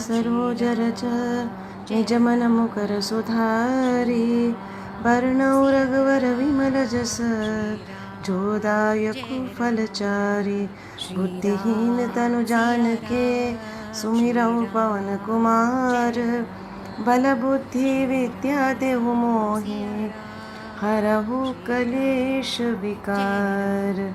सरोज रज निज मन मुकर सुधारी वर्णौ रघुवर विमल जस जो दायकु फलचारी बुद्धिहीन तनु जानिके सुमिरौ पवन कुमार बल बुद्धि विद्या देहु मोहि हरहु कलेश विकार।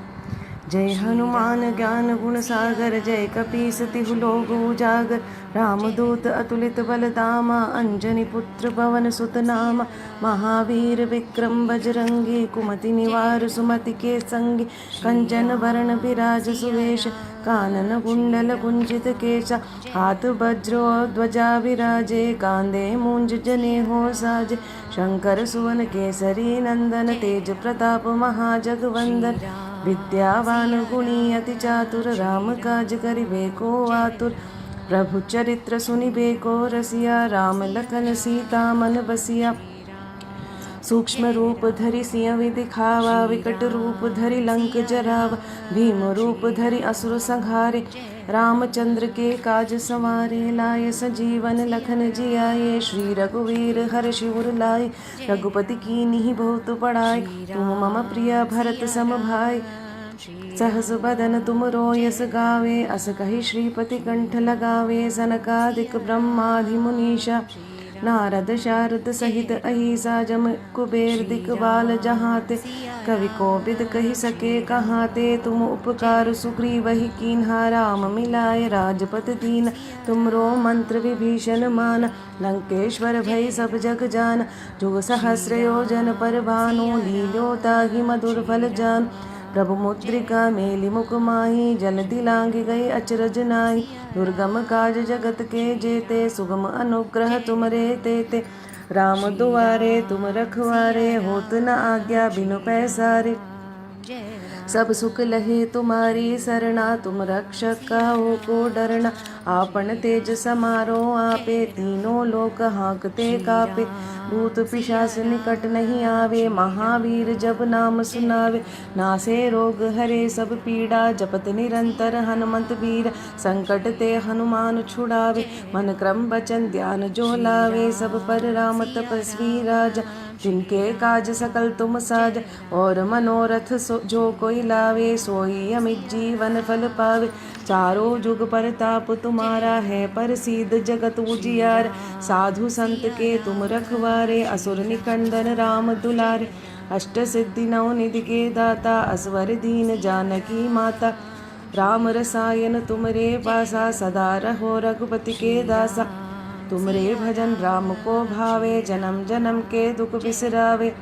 जय हनुमान ज्ञान गुण सागर जय कपीस तिहु लोक उजागर रामदूत अतुलित बल धामा अंजनी पुत्र पवन सुत नामा महावीर विक्रम बजरंगी कुमति निवार सुमति के संगी कंचन वरण विराज सुवेश कानन कुंडल कुंजित केशा हाथ वज्रो ध्वजा विराजे कांधे मूंज जने हो साजे शंकर सुवन केसरी नंदन तेज प्रताप महाजगवंदन विद्यावान गुणी अति चातुर राम काज करिबे को आतुर प्रभु चरित्र सुनिबे को रसिया राम लखन सीता मन बसिया सूक्ष्म रूप धरि सिंह दिखावा विकट रूप धरि लंक जरावा भीम रूप धरि असुर संहारे रामचंद्र के काज संवारे लाए सजीवन लखन जियाए श्री रघुवीर हर्षि उर लाए रघुपति कीन्ही बहुत बड़ाई तुम मम प्रिय भरत सम भाई सहस बदन तुम रोयस गावे अस कहि श्रीपति कंठ लगावे सनकादिक ब्रह्मादि मुनीषा नारद शारद सहित अहिसा जम कुबेर दिक्पाल जहाते कवि कोविद कहि सके कहाते तुम उपकार सुग्रीव ही कीन्हा राम मिलाए राजपत दीन तुमरो मंत्र विभीषण मान लंकेश्वर भय सब जग जान जुग सहस्र योजन पर भानु लील्यो ताहि मधुर फल जान प्रभु मुद्रिका मेलि मुख माही जल्दी लांग गई अचरज नाही दुर्गम काज जगत के जेते सुगम अनुग्रह तुमरे तेते राम दुआरे तुम रखवारे होत न आज्ञा बिनु पैसारे सब सुख लहे तुम्हारी सरना तुम रक्षक काहू को डरना आपन तेज समारो आपे तीनों लोक हाँकते कापे भूत पिशाच निकट नहीं आवे महावीर जब नाम सुनावे नासे रोग हरे सब पीड़ा जपत निरंतर हनुमंत वीर संकट ते हनुमान छुड़ावे मन क्रम वचन ध्यान जो लावे सब पर राम तपस्वी राजा जिनके काज सकल तुम साज और मनोरथ जो कोई लावे सोई अमित जीवन फल पावे चारों जुग परताप तुम्हारा है प्रसिद्ध जगत उजियार साधु संत के तुम रखवारे असुर निकंदन राम दुलारे अष्ट सिद्धि नौ निधि के दाता असवर दीन जानकी माता राम रसायन तुमरे पासा सदा रहो रघुपति के दासा तुमरे भजन राम को भावे जन्म जन्म के दुख बिसरावे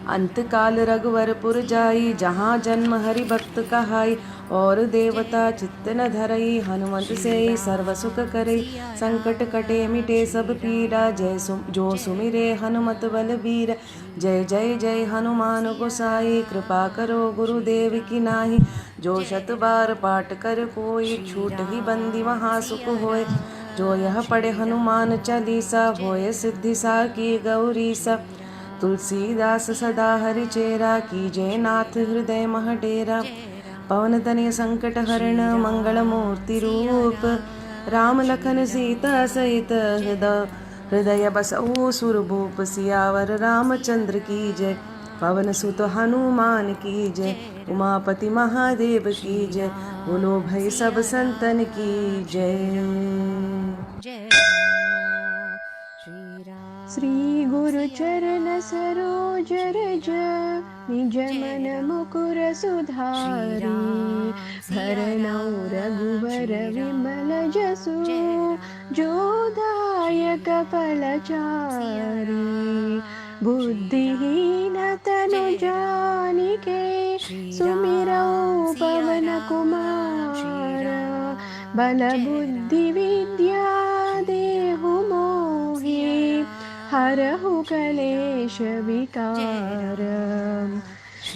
अंत काल रघुवरपुर जाई जहाँ जन्म हरि भक्त कहाई और देवता चित्त न धरई हनुमंत से सर्व सुख करई संकट कटे मिटे सब पीड़ा जो सुमिरे हनुमत बलबीर जय जय जय हनुमान गोसाई कृपा करो गुरुदेव की नाही जो शत बार पाठ कर कोई छूट ही बंदी वहाँ सुख होए जो यह पढ़े हनुमान चालीसा होए सिद्धि सा की गौरीसा तुलसीदास सदा हरि चेरा कीजय नाथ हृदय मह डेरा पवन तनय संकट हरण मंगल मूर्ति रूप राम लखन सीता सहित हृदय बसऊ सुरभूप सियावर रामचंद्र की जय पवन सुत हनुमान की जय उमापति महादेव की जय बोलो भाई सब संतन की जय। श्री गुरु चरण सरोज रज निज मन मुकुर सुधारी भरनौ रघुवर विमल जसु जो दायक फलचारी बुद्धिहीन तनु जानिके सुमिरौ पवन कुमार बल बुद्धि विद्या देहु मोहि हरहु कलेश विकार।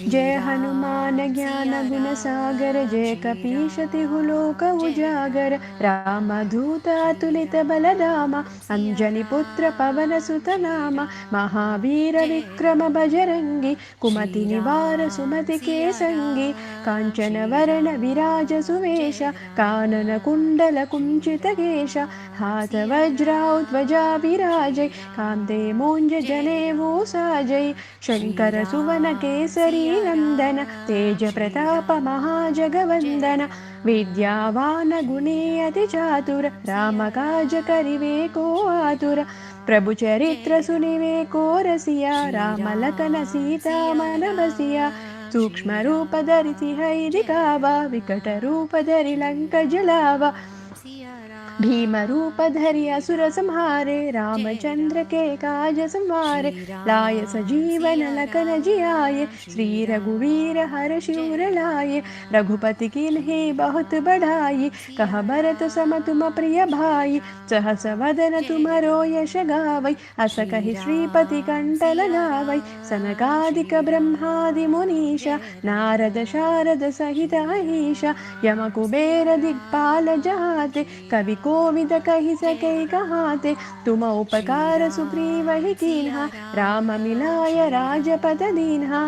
जय हनुमान ज्ञान ज्ञान गुण सागर जय कपीश तिहु लोक उजागर रामदूत अतुलित बलधाम अंजनी पुत्र पवन सुत नाम महावीर विक्रम बजरंगी कुमति निवार सुमति के संगी कांचन वरण विराज सुवेश कानन कुंडल कुंचित केश हाथ वज्राउ ध्वजा विराजै कांते मोंज जनेऊ साजै शंकर सुवन केसरी नंदन तेज प्रताप महाजगवंदन विद्यावान गुणी अति चातुर राम काज करिवे को आतुर प्रभु चरित्र सुनिवे को रसिया राम लखन सीता मन बसिया सूक्ष्म रूप धरि है दिखावा विकट रूप धरि लंक जलावा भीम रूप धरि असुर संहारे रामचंद्र के काज संवारे लाय सजीवन लखन जियाए श्री रघुवीर हर शिवर लाए रघुपति कीन्ही बहुत बढ़ाई कह भरत सम तुम प्रिय भाई सहस वदन तुमरो यश गावै अस कहि श्रीपति कंठ लगावै सनकादिक ब्रह्मादि मुनीश नारद शारद सहित अहीश यम कुबेर दिक्पाल जहाते कवि कोविद कहि सके कहाते तुम उपकार सुग्रीव ही कीन्हा राम मिलाय राजपद दीन्हा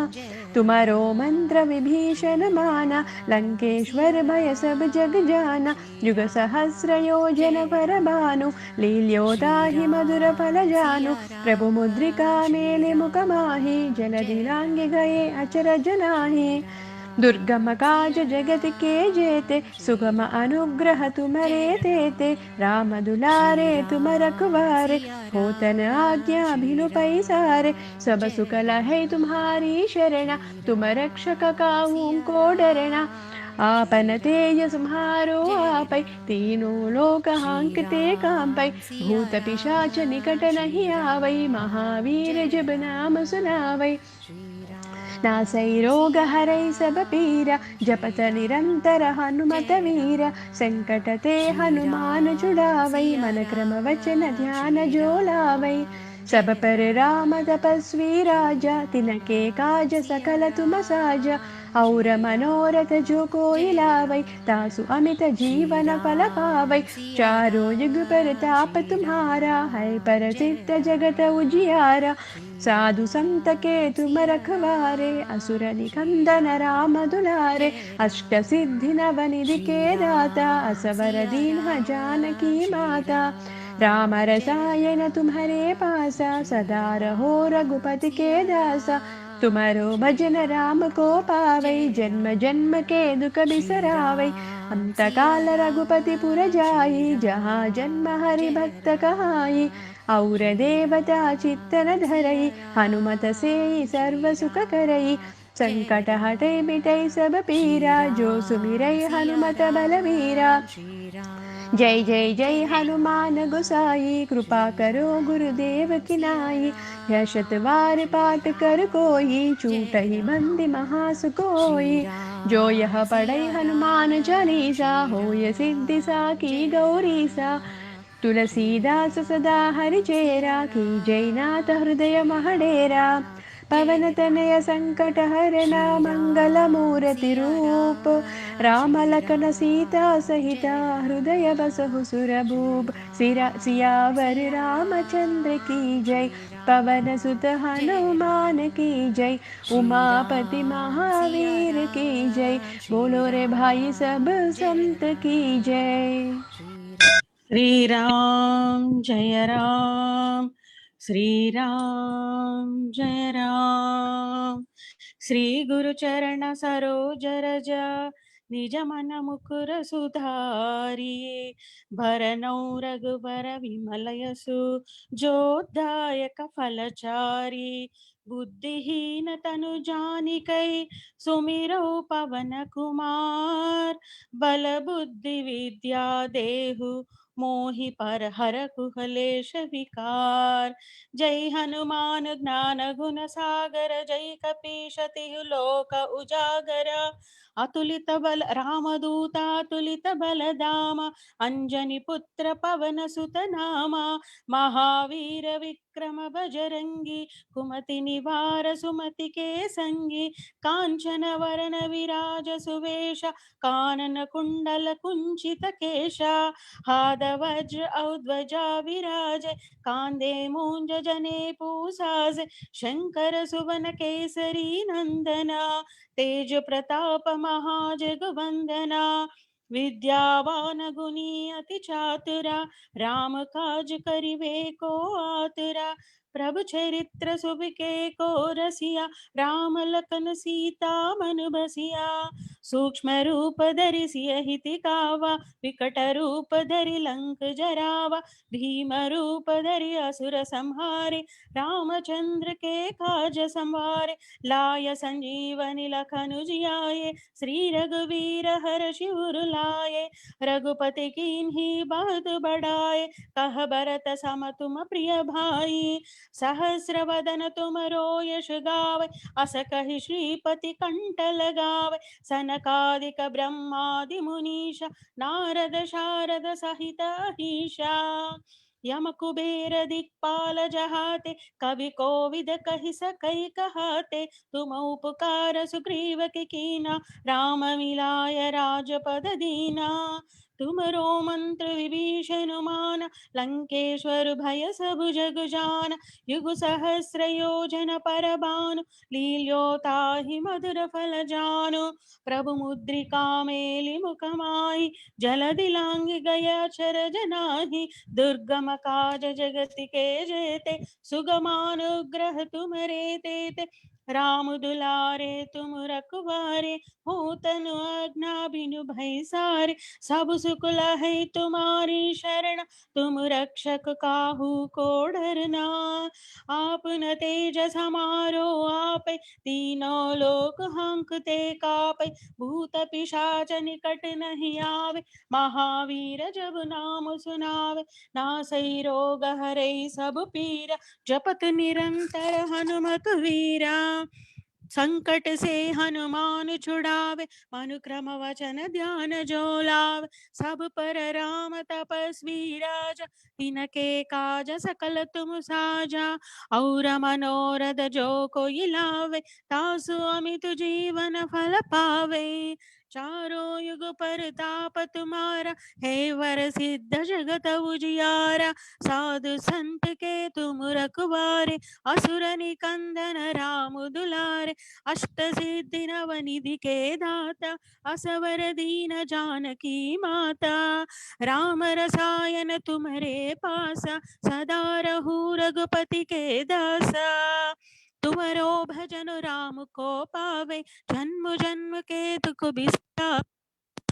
तुम्हारो मंत्र विभीषण माना लंकेश्वर भय सब जग जाना युग सहस्र योजन पर भानु लील्योताहि मधुर फल जानु प्रभु मुद्रिका मेले मुख माहि जलधि लांघि गए अचरज नाहि दुर्गम काज जगत के जेते सुगम अनुग्रह तुम्हारे तेते राम दुलारे तुम रखवारे होतन आज्ञा भिनु पैसारे सब सुख लहै तुम्हारी शरणा तुम रक्षक काहू को डरना आपन तेज सम्हारो आपै तीनों लोक हांकते कांपै भूत पिशाच निकट नहीं आवै महावीर जब नाम सुनावै नासै रोग हरै सब पीरा जपत निरंतर हनुमत वीरा संकट ते हनुमान छुड़ावै मन क्रम वचन ध्यान जो लावै सब पर राम तपस्वी राजा तिनके काज सकल तुम साजा और मनोरथ जो कोई लावै तासु अमित जीवन फल पावै चारों युग प्रताप तुम्हारा है प्रसिद्ध जगत उजियारा साधु संत के तुम रखवारे असुर निकंदन राम दुलारे अष्ट सिद्धि नव निधि के दाता असवर दीन्ह जानकी माता राम रसायन तुम्हारे पासा सदा रहो रघुपति के दासा तुम्हारो भजन राम को पावै जन्म जन्म के दुख बिसरावै अंत काल रघुपति पुर जाई जहाँ जन्म हरि भक्त कहाई और देवता चित्तन धरई हनुमत से सर्व सुख करई संकट हटै मिटै सब पीरा जो सुमिरै हनुमत बलवीरा जय जय जय हनुमान गोसाई कृपा करो गुरुदेव की नाई यह शतवार पाठ कर कोई छूटहि बंदी महासुकोई जो यह पढ़ै हनुमान चालीसा होय सिद्धि साकी गौरीसा तुलसीदास सदा हरिचेरा की जय नाथ हृदय महडेरा पवन तनय संकट हरना मंगल मूर्ति रूप राम लखन सीता सहिता हृदय बसहु सुरभूप सियावर रामचंद्र की जय पवन सुत हनुमान की जय उमापति महावीर की जय बोलो रे भाई सब संत की जय। श्री राम जय राम श्री राम जय राम श्री गुरु चरण सरोज रज निज मन मुकुर सुधारी भरनौ रघुबर विमल यशु जोदायक फलचारी बुद्धिहीन तनु जानिकै सुमिरौ पवन कुमार बल बुद्धि विद्या देहु मोहि पर हर कुहलेश विकार। जय हनुमान ज्ञान गुण सागर, जय कपीश तिहु लोक उजागर। अतुलित बल रामदूत अतुलित बल धामा, अंजनी पुत्र पवन सुत नामा। महावीर विक्रम बजरंगी, कुमति निवार सुमति के संगी। कांचन वरन विराज सुवेश, कानन कुंडल कुंचित केशा। हाद वज्र औध्वजा विराजे, कांधे मूंज जने पूसाजे। शंकर सुवन केसरी नंदना, तेज प्रताप महाजगवंदना। विद्यावान गुणी अति चातुरा, राम काज करिवे को आतुरा। प्रभु चरित्र सुबिके को रसिया, राम लखन सीता मन बसिया। सूक्ष्म रूप धरि सियहि दिखावा, विकट रूप धरि लंक जरावा। भीम रूप धरि असुर संहारे, रामचंद्र के काज संवारे। लाय संजीवनी लखन जियाए, श्री रघुवीर हर्षि उर लाए। रघुपति कीन्ही बहुत बढ़ाए, कह भरत सम तुम प्रिय भाई। सहस्र वदन तुम यश गावे, अस कहि श्रीपति कंठ लगावे। सनकादिक ब्रह्मादि मुनीश, नारद शारद सहित अहीशा। यम कुबेर दिक्पाल जहाते, कवि कोविद कहि सकै कहाते। तुम उपकार सुग्रीव के कीना, राम मिलाय राजपद दीना। तुमरो मंत्र विभीषण माना, लंकेश्वर भय सब जग जान। युग सहस्र योजन पर भानु, लील्यो ताहि मधुर फल जानु। प्रभु मुद्रिका मेलि मुख माहि, जलधि लांघि गया चर जनाहि। दुर्गम काज जगति के जेते, सुगमानुग्रह तुम रे तेते। राम दुलारे तुम रखवारे, हो तनु आज्ञा बिनु भय सारे। सब सुख लहै तुम्हारी शरण, तुम रक्षक काहू को डरना। आपन तेज समारो आपै, तीनों लोक हांकते कापै। भूत पिशाच निकट नहीं आवे, महावीर जब नाम सुनावे। नासै रोग हरै सब पीरा, जपत निरंतर हनुमत वीरा। संकट से हनुमान छुड़ावे, मनु क्रम वचन ध्यान जो लावे। सब पर राम तपस्वी राजा, तिनके काज सकल तुम साजा। और मनोरथ जो कोई लावे, तासु अमित जीवन फल पावे। चारों युग परताप तुम्हारा, है वर सिद्ध जगत उजियारा। साधु संत के तुम रखवारे, असुर निकंदन राम दुलारे। अष्ट सिद्धि नवनिधि के दाता, असवर दीन जानकी माता। राम रसायन तुम्हारे पासा, सदा रहू रघुपति के दासा। तुमरो भजन राम को पावे, जन्म जन्म के दुख बिसरा।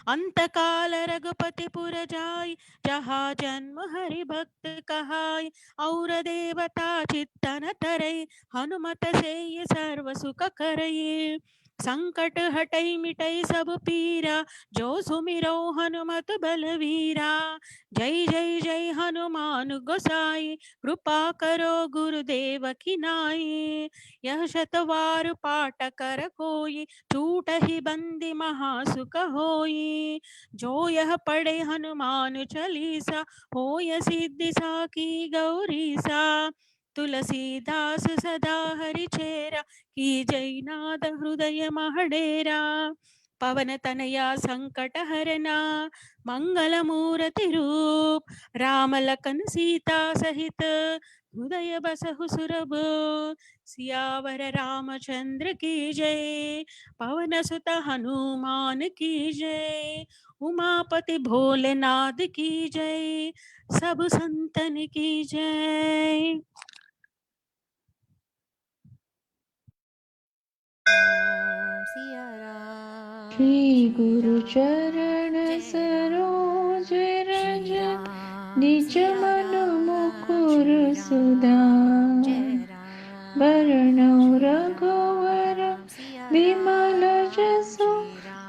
अंत काल रघुपति पुर जाई, जहाँ जन्म हरि भक्त कहाई। और देवता चित्तन तरई, हनुमत से ये सर्व सुख करई। संकट हटई मिटई सब पीरा, जो सुमिरो हनुमत बलवीरा। जय जय जय हनुमान गोसाई, कृपा करो गुरुदेव की नाई। यह शतवार पाठ कर कोई, टूट ही बंदी महासुख होई। जो यह पढ़े हनुमान चालीसा, हो यह सिद्धि साकी गौरीसा। तुलसीदास सदा हरि चेरा, की जय नाद हृदय महडेरा। पवन तनया संकट हरना, मंगल मूर्ति रूप। राम लखन सीता सहित, हृदय बसहु सुरभ। सियावर रामचंद्र की जय, पवन सुत हनुमान की जय। उमापति भोलेनाथ की जय, सब संतन की जय। सिया राम श्री गुरु चरण सरोज रज, निज मन मुकुर सुधार। बरनौ रघुवर विमल जसु,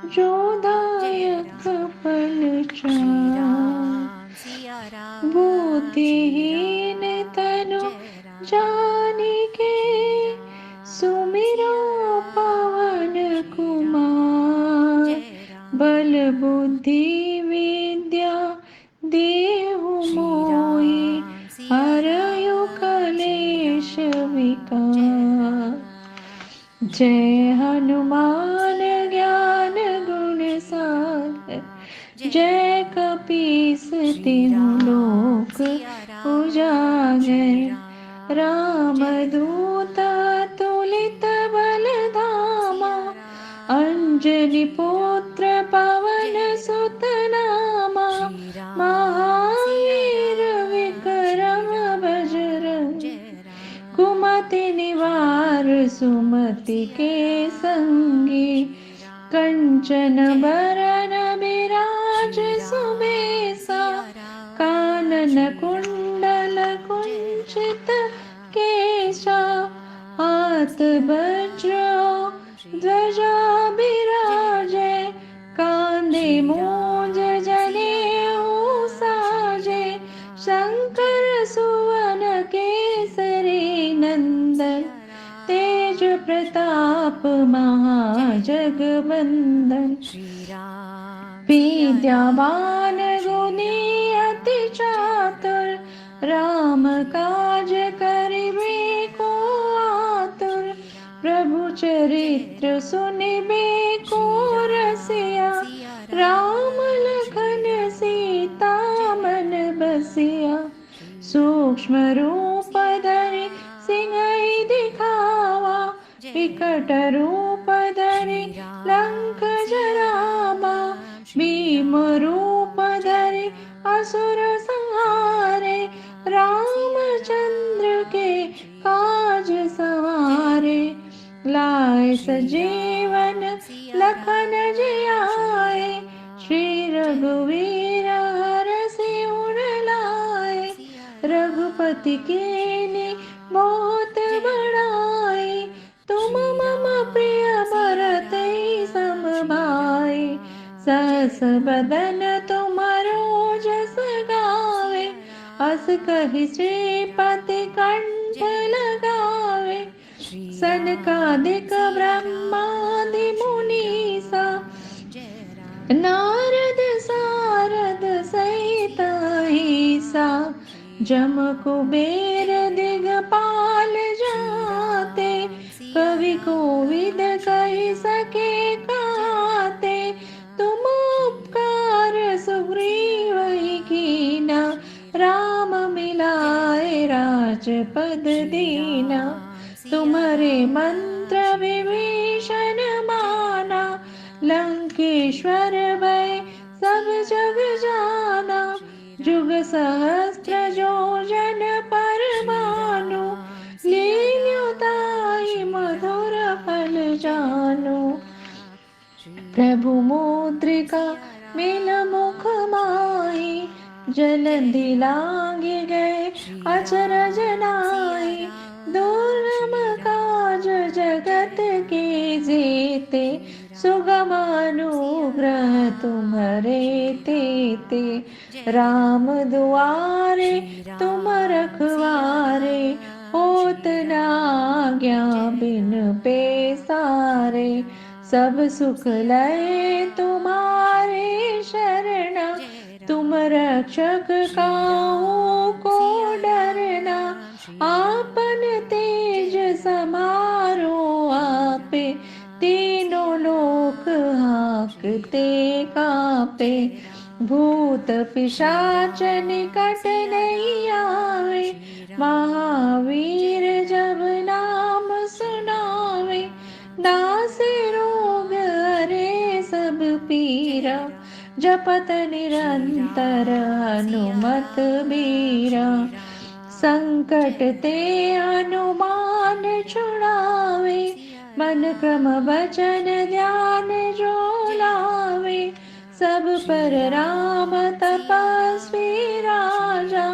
जो दायक फल चार। बुद्धिहीन तनु जानिके सुमिरो पवन कुमार। बल बुद्धि विद्या देहु मोहि हरयु कलेश विकार। जय हनुमान ज्ञान गुण सागर जय कपीस तिहु लोक उजागर। राम दूत तुलित बल धामा अंजनी पुत्र पवन सुत नामा। महावीर विक्रम बजरंगी कुमति निवार सुमति के संगी। कंचन बरन बिराज सुबेसा कानन कुंडल कुंचित केशा। हाथ वज्र ध्वजा बिराजे कांधे मूंज जनेऊ साजे। शंकर सुवन केसरी नंदन तेज प्रताप महाजगवंदन। विद्यावान गुणी अति चातुर राम काज करिबे को आतुर। प्रभु चरित्र सुनिबे को रसिया राम लखन सीता मन बसिया। सूक्ष्म रूप धरि सिंहहि दिखावा विकट रूप धरि लंक जरावा। भीम रूप धरि असुर संहारे रामचंद्र के काज सवारे। लाए सजीवन लखन जियाए श्री रघुवीर हरषि उर लाए। रघुपति कीन्ही बहुत बड़ाई तुम मम प्रिय भरतहि सम भाई। सहस बदन तुमरो जस गावे अस कहि श्रीपति कंठ लगावे। सनकादिक ब्रह्मादि मुनीसा नारद सारद सहित अहिसा। जम कुबेर दिगपाल जाते कवि कोविद कहि सके काते। तुम उपकार सुग्रीवहि कीना राम मिलाए राजपद दीना। तुम्हारे मंत्र विभीषण माना लंकेश्वर भय सब जग जाना। जुग सहस्त्र जो जन पर भानु लील्योताहि मधुर फल जानु। प्रभु मुद्रिका मिल मुख माहि जलधि लांघि गए अचरज नाहि। दुर्गम काज जगत के जेते सुगम अनुग्रह तुम्हारे तेते। राम दुआरे तुम रखवारे होत न आज्ञा बिन पैसारे। सब सुख लय तुम्हारे शरण तुम रक्षक काहू को डरना। आपन तेज समारो आपे तीनों लोक हाकते कापे। भूत पिशाच निकट नहीं आवे महावीर जब नाम सुनावे। दासे रोग हरे सब पीरा जपत निरंतर हनुमत बीरा। संकट ते हनुमान छुड़ावे मन क्रम वचन ध्यान जो लावे। सब पर राम तपस्वी राजा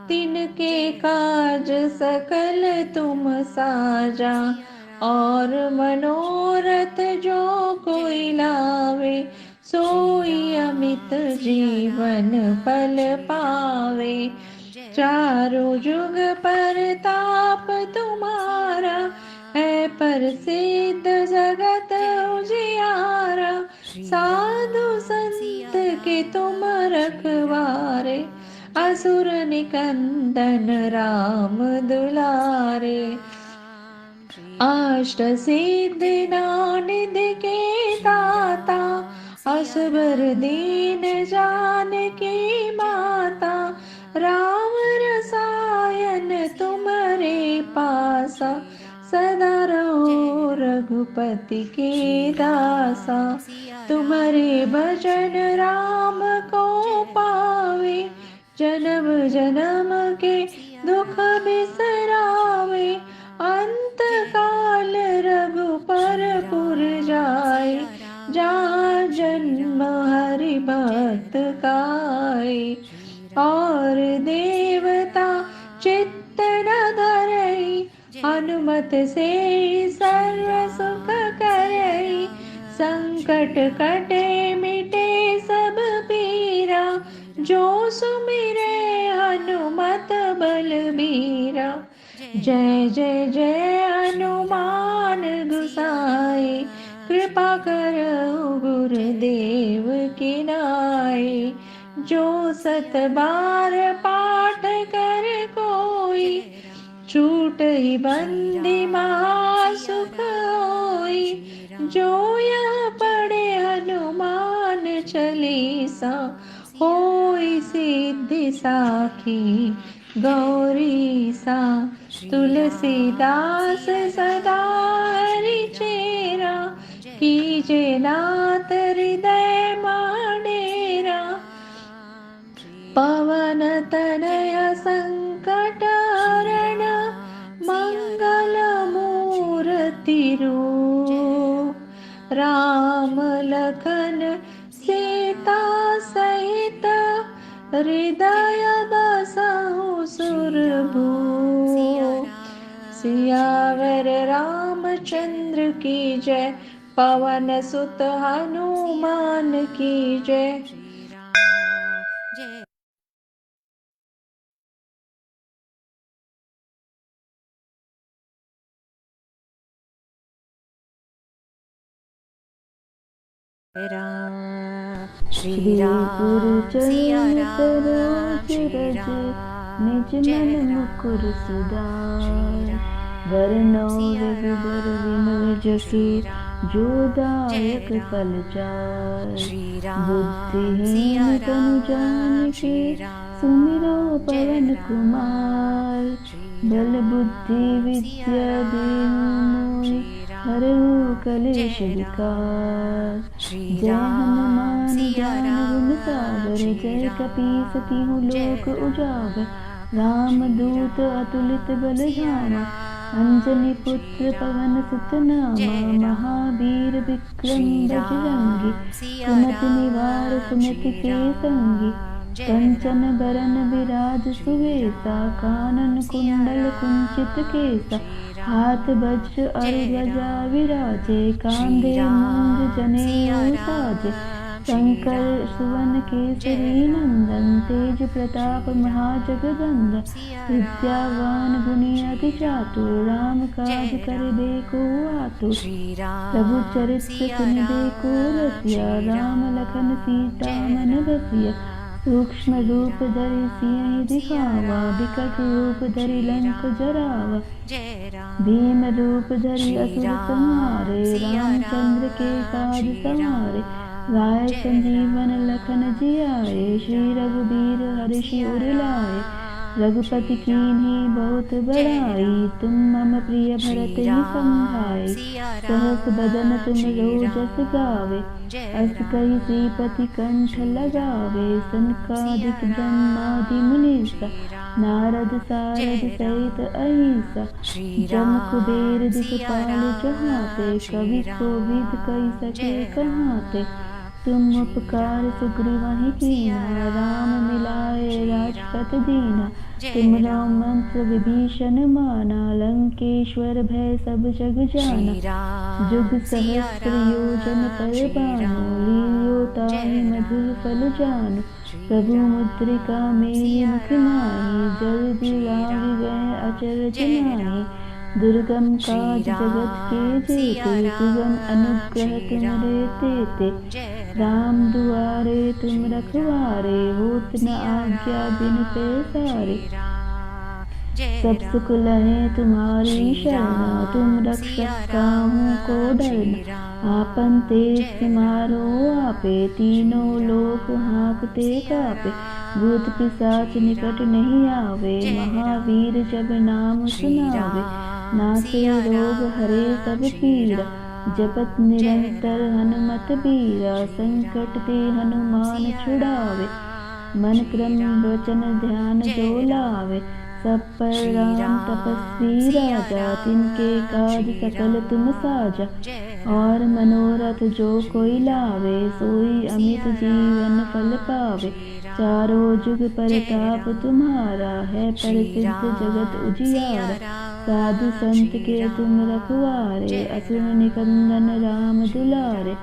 तिनके काज सकल तुम साजा। और मनोरथ जो कोई लावे सोई अमित जीवन फल पावे। चारों जुग परताप तुम्हारा है प्रसिद्ध जगत उजियारा। साधु संत के तुम रखवारे असुर निकंदन राम दुलारे। अष्ट सिद्धि निधि के दाता असबर दीन जानकी माता। राम रसायन तुम्हारे पासा सदा रहो रघुपति के दासा। तुम्हारे भजन राम को पावे जन्म जन्म के दुख बिसरावे। अंत काल रघुपर पुर जाए जहाँ जन्म हरि भक्त काए। और देवता चित्त न धरई हनुमत से सर्व सुख करई। संकट कटे मिटे सब पीरा जो सुमिरे हनुमत बलबीरा। जय जय जय हनुमान गोसाई कृपा करो गुरुदेव की नाई। जो सत बार पाठ कर कोई छूट ही बंदी महासुख होई। जो यह पढ़े हनुमान चालीसा होई सिद्धि साखी गौरी सा। तुलसीदास सदा हरि चेरा कीजे नाथ हृदय माडेरा। पवन तनय संकट हरण मंगल मूर्ति रूप। राम लखन सीता सहित हृदय बसहु सुरभूप। सियावर रामचंद्र की जय पवन सुत हनुमान की जय। श्री राम सिया राम श्री राम निज मन मुकुर सुधार। वरनौ रघुबर विमल जसु जो दायक फल चार। बुद्धिहीन तनु जानिके सुमिरो पवन कुमार। बल बुद्धि विद्या देहु मोहि हरहु कलेश विकार। जय हनुमान ज्ञान गुण सागर जय कपीस तिहु लोक उजागर। राम दूत अतुलित बल धामा अंजनी पुत्र पवन सुत नामा। महावीर विक्रम बजरंगी सुमति निवार सुमति के संगी। कंचन बरन विराज सुवेसा कानन कुंडल कुंचित केसा। हाथ वज्र और ध्वजा विराजे कांधे मूंज जनेऊ साजे। शंकर सुवन केसरी नंदन तेज प्रताप महाजगदंदन। विद्यावान गुणी अति चातुर राम काज करिबे को आतुर। प्रभु चरित्र सुनिबे को रसिया राम लखन सीता मन बसिया। सूक्ष्म रूप धरि सियहि दिखावा विकट रूप धरि लंक जरावा। भीम रूप धरि असुर संहारे रामचंद्र के काज सवारे। लाए संजीवन लखन जियाए श्री रघुबीर हर्षि उर लाए। रघुपति कीन्ही बहुत बड़ाई तुम मम प्रिय भरत ही संभाए। सहस बदन तुम रोजस गावे अस कहि श्रीपति कंठ लगावे। सनकादिक ब्रह्मादि मुनीसा नारद सारद सहित अहिसा। जम कुबेर दिखपाल जहाते कवि कोविद कहि सके कहाते। तुम उपकार सुग्रीवहि कीन्हा राम मिलाए राजपत दीना। तुमरा मंत्र विभीषण माना लंकेश्वर भय सब जग जाना। जुग सहस्त्र योजन पर बानो लील्योताहि पाहि मधुर फल जानु। प्रभु मुद्रिका मेरी मुख माहि, जल्दी लाग गए अचरज माहि। दुर्गम काज जगत के जेते, सुगम अनुग्रह तुमरे तेते। राम दुआरे तुम रखवारे, होत न आज्ञा बिन पैसारे। सब सुख लहे तुम्हारी शरण, तुम रक्षक काहू को डरना। आपन तेज समारो आपे, तीनों लोक हाँकते कापे। भूत पिशाच निकट नहीं आवे, महावीर जब नाम सुनावे। नासे रोग हरे सब पीरा, जपत निरंतर हनुमत बीरा। संकट ते हनुमान छुड़ावे, मन क्रम वचन ध्यान जो लावे। सब पर राम तपस्वी राजा, तिनके काज सकल तुम साजा। और मनोरथ जो कोई लावे, सोई अमित जीवन फल पावे। चारों जुग परताप तुम्हारा, है प्रसिद्ध जगत उजियारा। साधु संत के तुम रखवारे, असुर निकंदन राम दुलारे।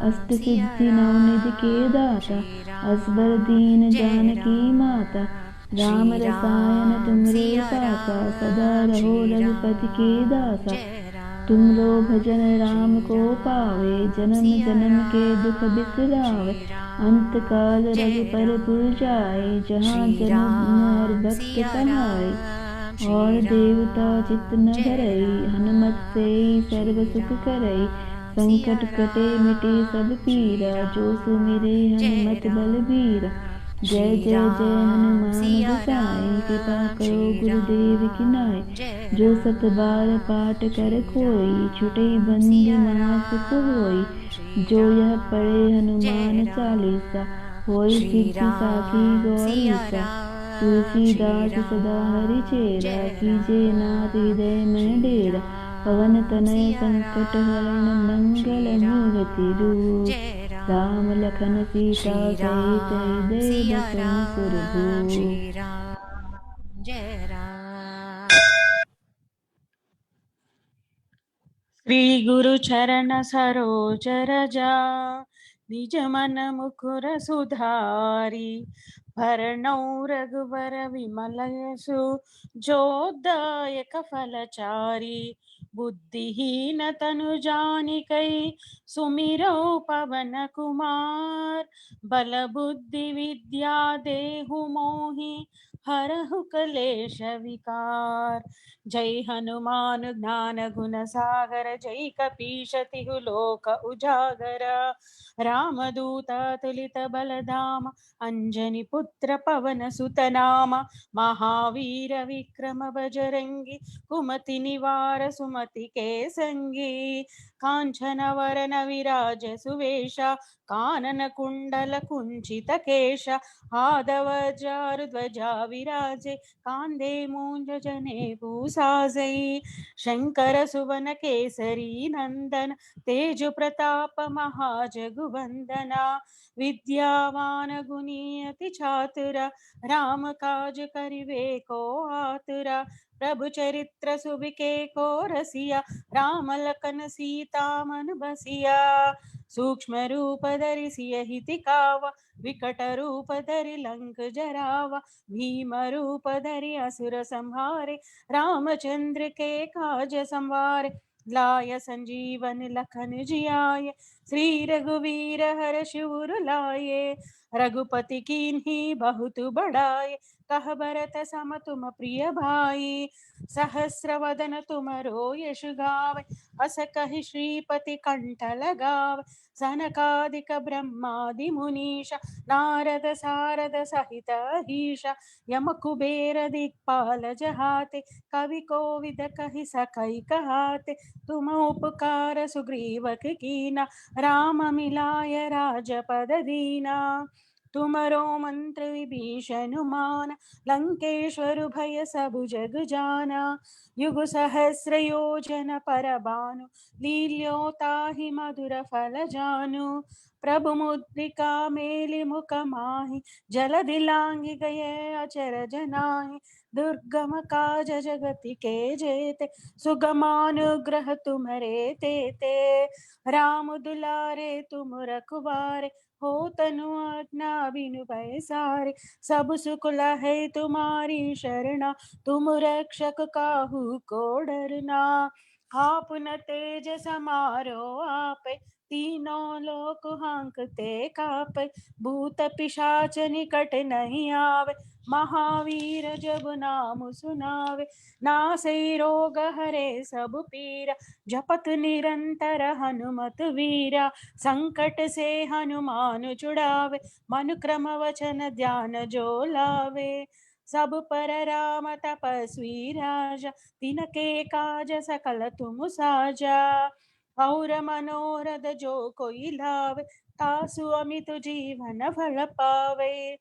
अष्ट सिद्धि नवनिधि के दाता, असबर दीन जानकी माता। राम रसायन तुमरे पासा, सदा रहो रघुपति के दासा। तुमरो भजन राम को पावे, जन्म जन्म के दुख बिसरावे। अंत काल रघुपर पुर जाए, जहाँ जन्म और भक्त कहाए। और देवता चित्त न धरई, हनुमत से सर्व सुख करई। संकट कटे मिटे सब पीरा, जो सुमिरे हनुमत बलबीरा। जय जय जय हनुमान गोसाई, कृपा करो गुरुदेव की नाय। जो सत बार पाठ कर कोई, छुटे बंदी महासुख होई। जो यह पढ़े हनुमान चालीसा, होई सिद्धि साखी गौरीसा। तुलसीदास सदा हरि चेरा, कीजे नाथ हृदय में डेरा। पवन तनय संकट हरण, मंगल मूर्ति रूप। राम लखन सीता सहित हृदय बसहु सुरभूप। श्री गुरु चरण सरोज रजा, निज मन मुकुर सुधारी। भरणौ रघुवर विमल यशु, जोदायक फलचारी। बुद्धिहीन तनु जानिकै, सुमिरौ पवन कुमार। बल बुद्धि विद्या देहु मोहि, हरहु कलेश विकार। जय हनुमान ज्ञान गुण सागर, जय कपीश तिहु लोक उजागर। रामदूत तुलित बलधाम, अंजनी पुत्र पवन सुत नाम। महावीर विक्रम बजरंगी, कुमति निवार सुमति के संगी। कांचन वरन विराज सुवेशा, कानन कुंडल कुंचित केशा। हादवज्र ध्वजा विराजे, कांधे मूंज जनेऊ साजै। शंकर सुवन केसरी नंदन, तेज प्रताप महाजगुवंदना। विद्यावान गुणी अति चातुरा, राम काज करिवे को आतुरा। प्रभु चरित्र सुबिके को रसिया, राम लखन सीता मन बसिया। सूक्ष्म रूप धरि सियहि दिखावा, विकट रूप धरि लंक जरावा। भीम रूप धरि असुर संहारे, रामचंद्र के काज संवारे। लाय संजीवन लखन जियाय, श्री रघुवीर हर्ष उर लाए। रघुपति कीन्ही बहुत बड़ाई, कह भरत सम तुम प्रिय भाई। सहस्र वदन तुमरो यश गावे, अस कहि श्रीपति कंठ लगावे। सनकादिक ब्रह्मादि मुनीश, नारद सारद सहित ईश। यम कुबेर दिक्पाल जहाते, कवि कोविद कहि सकै कहाते। तुम उपकार सुग्रीव कीना, राम मिलाय राजपद दीना। तुमरो मंत्र विभीषण माना, लंकेश्वर भय सब जग जाना। युग सहस्र योजन पर भानु, लील्यो ताहि मधुर फल जानु। प्रभु मुद्रिका मेलि मुख माहि, जल दिलांघि गए अचरज नाहि। दुर्गम काज जगति के जेते, सुगमानुग्रह तुम्हरे तेते। राम दुलारे तुम रखवारे, हो तनु आज्ञा बिनु पैसारे, सब सुख है तुम्हारी शरणा, तुम रक्षक काहू को डरना। आपन तेज समारो आपे, तीनों लोक हांकते कापे, भूत पिशाच निकट नहीं आवे, महावीर जब नाम सुनावे, नासै रोग हरे सब पीरा, जपत निरंतर हनुमत वीरा, संकट से हनुमान छुड़ावे, मन क्रम वचन ध्यान जो लावे, सब पर राम तपस्वी राजा, तिनके काज सकल तुम साजा, और मनोरथ जो कोई लावे, तासु अमित जीवन फल पावे।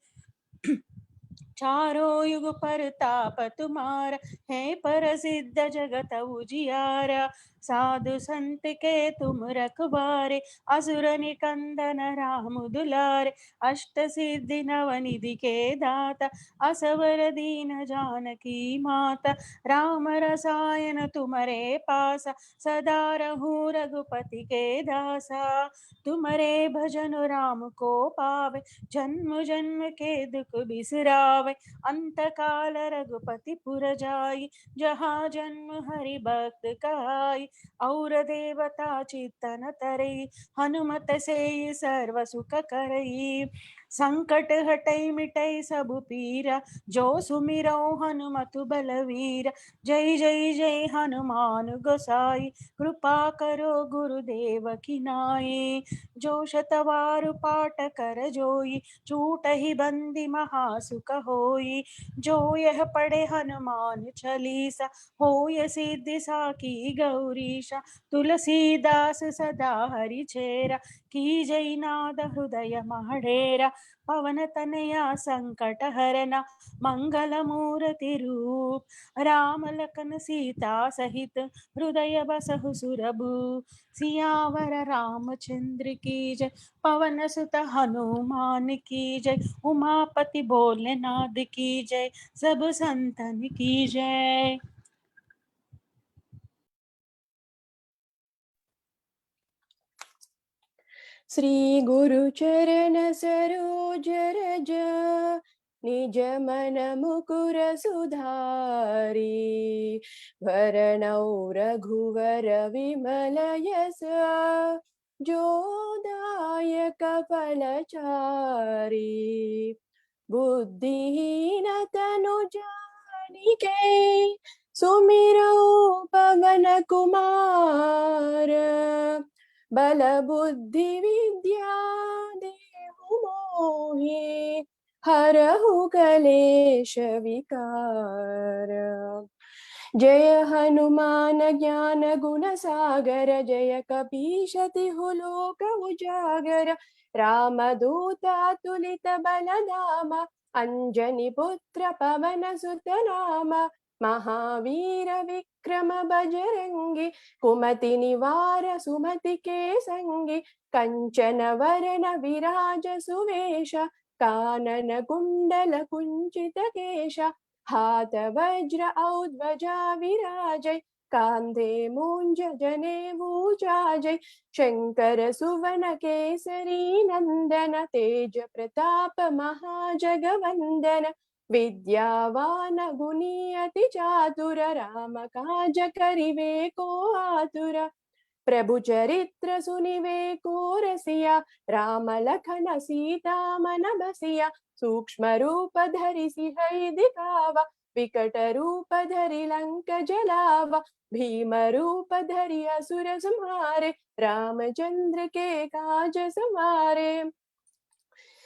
चारों युग परताप तुम्हारा, है प्रसिद्ध जगत उजियारा, साधु संत के तुम रखवारे, असुर निकंदन राम दुलारे, अष्ट सिद्धि नवनिधि के दाता, असवर दीन जानकी माता, राम रसायन तुम्हारे पासा, सदा रहूं रघुपति के दासा, तुम्हारे भजन राम को पावे, जन्म जन्म के दुख बिसरावे, अंत काल रघुपति पुर जाई, जहाँ जन्म हरि भक्त कहाई, और देवता चित्तन तरई, हनुमत से सर्व सुख करई, संकट हटई मिटई सब पीरा, जो सुमिरौ हनुमत बलवीरा, जय जय जय हनुमान गोसाई, कृपा करो गुरुदेव की नाई, जो शतवार पाठ कर जोई, छूट ही बंदी महासुख होई, जो यह पढ़े हनुमान चालीसा, होय सिद्धि साकी गौरीशा, तुलसीदास सदा हरि चेरा, की जय नाद हृदय महडेरा, पवन तनया संकट हरना, मंगल मूर्ति रूप, राम लखन सीता सहित, हृदय बसहु सुरभु, सियावर रामचंद्र की जय, पवन सुत हनुमान की जय, उमापति भोलेनाथ की जय, सब संतन की जय। श्री गुरु चरण सरोज रज, निज मन मुकुर सुधारी, वरणौ रघुवर विमल यस, जो दायक फलचारी, बुद्धिहीन तनु जानिके, सुमिरौ पवन कुमार, बल बुद्धि विद्या देहु मोहि, हरहु कलेश विकार। जय हनुमान ज्ञान गुण सागर, जय कपीश तिहु लोक उजागर, राम दूत अतुलित बल धामा, अंजनी पुत्र पवन सुत नामा, महावीर विक्रम बजरंगी, कुमति निवार सुमति के संगी, कंचन वरण विराज सुवेश, कानन कुंडल कुंचित केश, हाथ वज्र औ ध्वजा विराजय, कांधे मूंज जनेऊ जाजय, शंकर सुवन केसरी नंदन, तेज प्रताप महाजगवंदन, विद्यावान गुणी अति चातुर, राम काज करिवे को आतुर, प्रभु चरित्र सुनिवे को रसिया, राम लखन सीता मन बसिया, सूक्ष्म रूप धरि सिहै दिखावा, विकट रूप धरि लंक जलावा, भीम रूप धरि असुर संहारे, रामचंद्र के काज सवारे,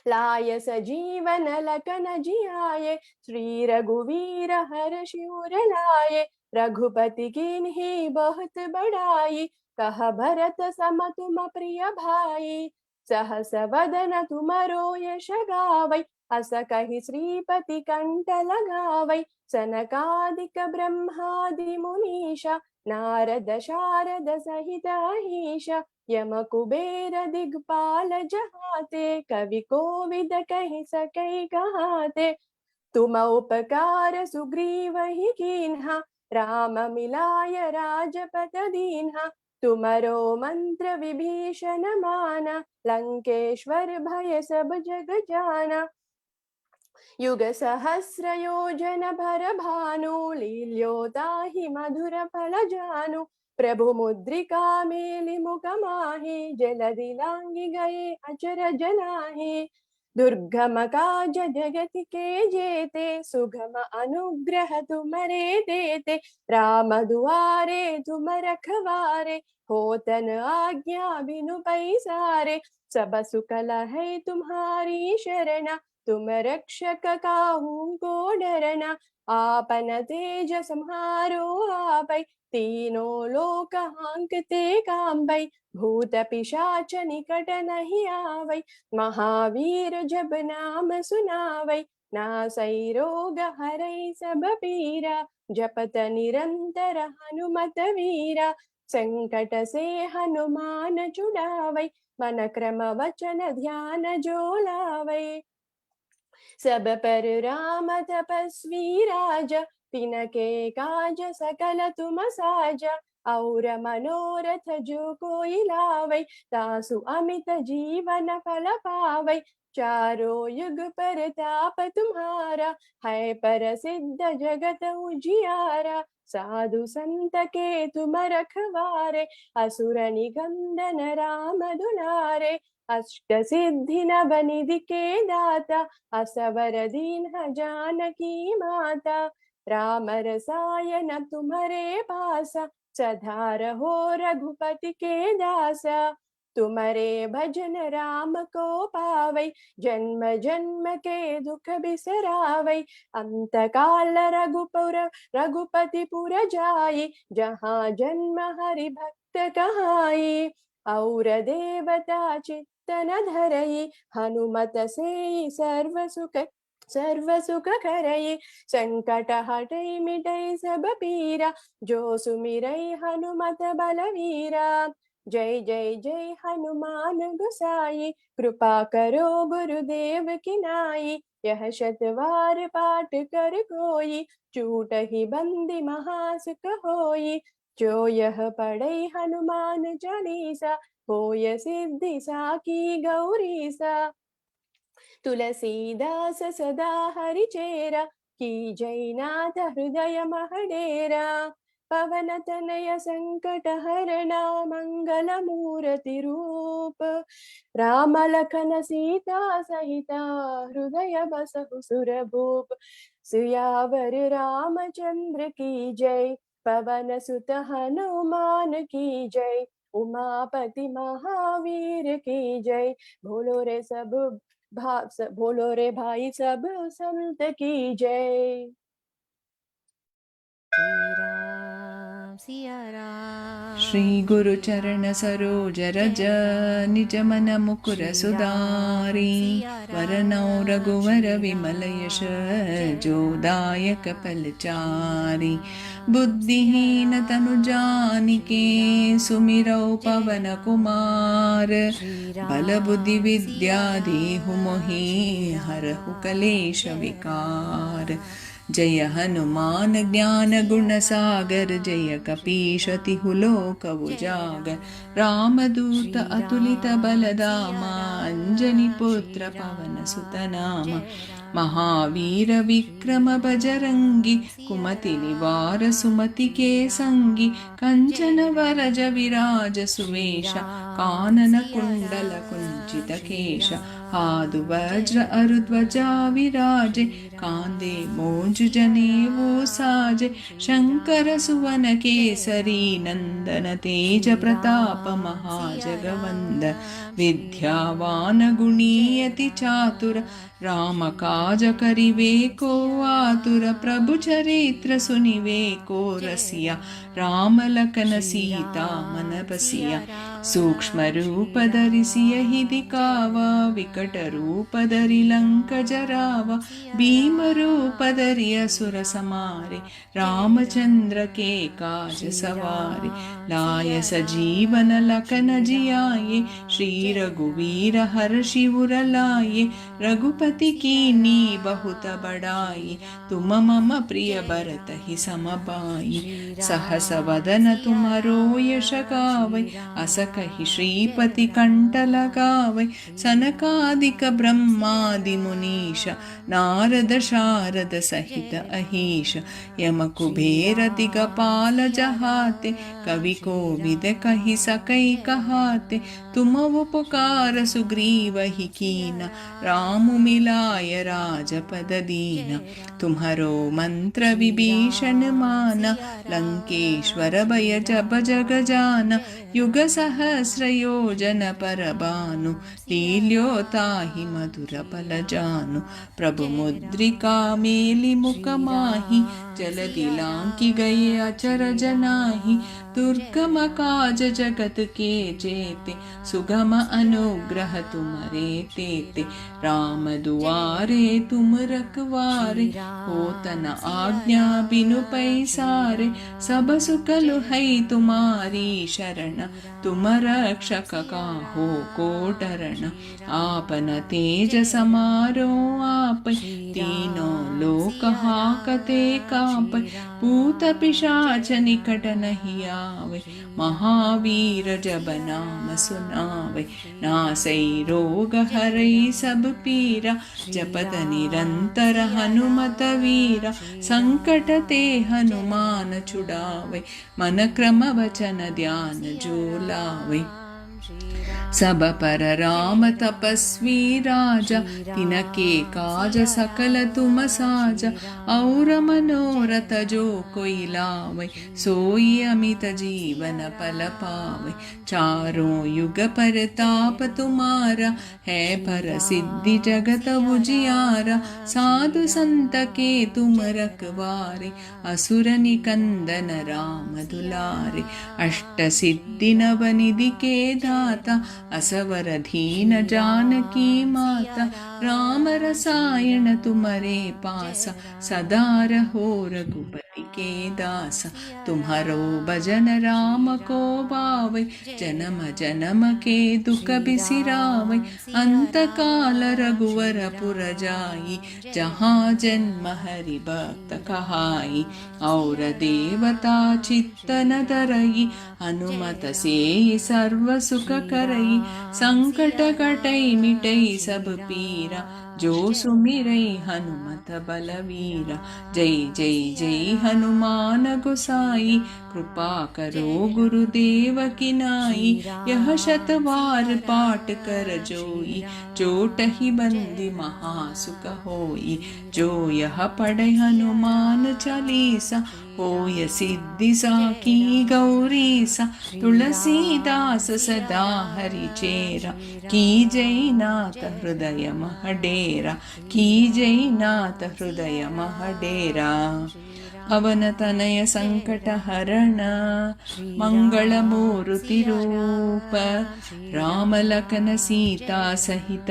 लाय सजीवन लखन जियाए, श्री रघुवीर हर्षि उर लाए, रघुपति कीन्ही बहुत बड़ाई, कह भरत सम तुम प्रिय भाई, सहस वदन तुमरो यश गावै, अस कहि श्रीपति कंठ लगावै, सनकादिक ब्रह्मादि मुनीशा, नारद शारद सहित अहीशा, यम कुबेर दिग्पाल जहाते, कवि कोविद कहि सकै कहाते, तुम उपकार सुग्रीव ही कीन्हा, राम मिलाय राजपद दीन्हा, तुमरो मंत्र विभीषण माना, लंकेश्वर भय सब जग जाना। युग सहस्र योजन भर भानु, लील्योताहि मधुर फल जानु। प्रभु मुद्रिका मेलि मुख माहि, जलधि लांघि गए अचरज नाहि। दुर्गम काज जगति के जेते, सुगम अनुग्रह तुम्हारे देते। राम दुआरे तुम रखवारे, होतन आज्ञा बिनु पैसारे। सब सुख लहै तुम्हारी शरणा, तुम रक्षक काहू को डरना। आपन तेज संहारो आपै, तीनों लोक हांकते कांपै। भूत पिशाच निकट नहीं आवै, महावीर जब नाम सुनावै। नासै रोग हरै सब पीरा, जपत निरंतर हनुमत वीरा। संकट से हनुमान छुड़ावै, मन क्रम वचन ध्यान जो लावै। सब पर राम तपस्वी राजा, तिनके काज सकल तुम साजा। और मनोरथ जो कोई लावै, तासु अमित जीवन फल पावै। चारों युग परताप तुम्हारा, है प्रसिद्ध जगत उजियारा। साधु संत के तुम रखवारे, असुर निकंदन राम दुलारे। अष्ट सिद्धि नव निधि के दाता, असवर दीन जानकी माता। राम रसायन तुम्हारे पासा, सधा रहो रघुपति के दासा। तुम्हारे भजन राम को पावै, जन्म जन्म के दुख बिसरावै। अंत काल रघुपति पुर जाई, जहाँ जन्म हरि भक्त कहाई। और देवता चित्तन धरई, हनुमत से सर्व सुख करई। संकट हटई मिटई सब पीरा, जो सुमिरई हनुमत बलवीरा। जय जय जय हनुमान गोसाई, कृपा करो गुरुदेव की नाई। यह शतवार पाठ कर कोई, छूट ही बंदी महासुख होई। जो यह पढ़ै हनुमान चालीसा, होय सिद्धि साकी गौरीसा। तुलसीदास सदा हरिचेरा, की जयनाथ हृदय महडेरा। पवन तनय संकट हरणा, मंगल मूर्ति रूप। राम लखन सीता सहिता, हृदय बसहु सुरभूप। सियावर रामचंद्र की जय, पवन सुत हनुमान की जय। उमापति महावीर की जय, बोलो रे भाई सब संत की जय। श्री गुरु चरण सरोज रज, निज मन मुकुर सुधारी। वरनौ रघुवर विमल यश, जोदायक फलचारी। बुद्धिहीन तनु जानिके, सुमिरौ पवन कुमार। बल बुद्धि विद्या देहु मोहि, हरहु कलेश विकार। जय हनुमान ज्ञान गुण सागर, जय कपीश तिहु लोक उजागर। रामदूत अतुलित बल धामा, अंजनी पुत्र पवन सुत नामा। महावीर विक्रम बजरंगी, कुमति निवार सुमति के संगी। कंचन वरज विराज सुवेशा, कानन कुंडल कुंचित केशा। हाथु वज्र अरुध्वजा विराजे, कांधे मोंज जनेऊ साजे। शंकर सुवन केसरी नंदन, तेज प्रताप महाजगवंदन। विद्यावान गुणी अति चातुर, राम काज करिवे को आतुर। प्रभु चरित्र सुनिवे को रसिया, राम लखन सीता मन बसिया। सूक्ष्म रूप धरिसियहि दिखाव विकट रूप धरि लंक जराव भीम रूप धरि असुर समारे रामचंद्र के काज सवारे लाय सजीवन लखन जियाए श्री रघुवीर हर्षि उर लाए रघुपति कीन्ही बहुत बड़ाई तुम मम प्रिय भरत ही समबाई सहस वदन तुमरो यश गावै अस कहि श्रीपति कंठ लगावै सनकादिक ब्रह्मादि मुनीश नारद शारद सहित अहीश यम कुबेर दिगपाल जहाते कवि कोविद कहि सकै कहाते तुम उपकार सुग्रीव ही कीना राम मिलाय राजपद दीना तुम्हारो मंत्र विभीषण माना लंकेश्वर भय जब जग जाना युग सहस्र योजन पर भानु लील्योताहि मधुर फल जानु प्रभु मुद्रिका मेलि मुख माहि जलधि लांघि गए अचरज नाहि दुर्गम काज जगत के जेते सुगम अनुग्रह तुम्हारे तेते राम दुआरे तुम रखवारे होत न आज्ञा बिनु पैसारे सब सुख लुहै तुम्हारी शरण तुम रक्षक काहू को डरना आपन तेज समारो आप तीनों लोक हाकते कांपै भूत पिशाच निकट नहीं आवे महावीर जब नाम सुनावे नासै रोग हरै सब पीरा जपत निरंतर हनुमत वीरा संकट ते हनुमान छुड़ावे मन क्रम वचन ध्यान जो लावे सब पर राम तपस्वी राजा तिनके काज सकल तुम साजा और मनोरथ जो कोई लावे सोई अमित जीवन पल पावे चारों युग परताप तुम्हारा है पर सिद्धि जगत उजियारा साधु संत के तुम रखवारे असुर निकंदन राम दुलारे अष्ट सिद्धि नव निधि के दाता असवर दीन जानकी माता राम रसायन तुम्हारे पासा सदा रहो रघुपति के दासा तुम्हारो भजन राम को पावे जन्म जन्म के दुख बिसिरावे अंत काल रघुवर पुर जाई जहाँ जन्म हरि भक्त कहाई और देवता चित्त न धरई हनुमत से सर्व सुख करई संकट कटई मिटई सब पीरा जो सुमिरै हनुमत बलवीरा जय जय जय हनुमान गोसाई कृपा करो गुरुदेव की नाई यह शतवार पाठ कर जोई चोटहि बंदी महासुख होई जो यह पढ़े हनुमान चालीसा होय सिद्धि साकी गौरीसा तुलसीदास सदा हरि चेरा की जय नाथ हृदय महडेरा की जय नाथ हृदय महडेरा पवन तनय संकट हरण मंगल मूर्ति रूप राम लखन सीता सहित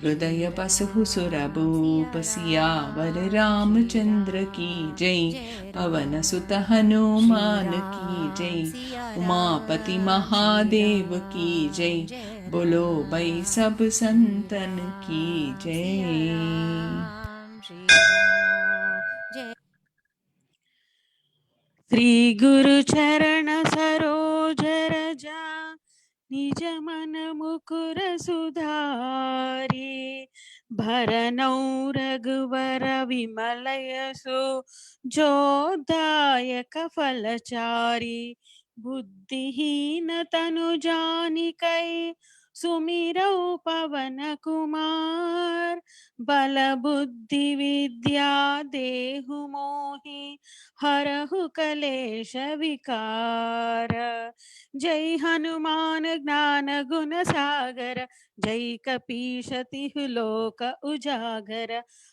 हृदय बसहु सुरभूप सियावर रामचंद्र की जय पवन सुत हनुमान की जय उमापति महादेव की जय बोलो भाई सब संतन की जय। श्री गुरु चरण सरोज रजा निज मन मुकुर सुधारी भरनौ रघुवर विमल यशो जो दायक फलचारी बुद्धिहीन तनु जानिकै सुमिरौ पवन कुमार बल बुद्धि विद्या देहु मोहि हरहु कलेश विकार। जय हनुमान ज्ञान गुण सागर, जय कपीश तिहु लोक उजागर।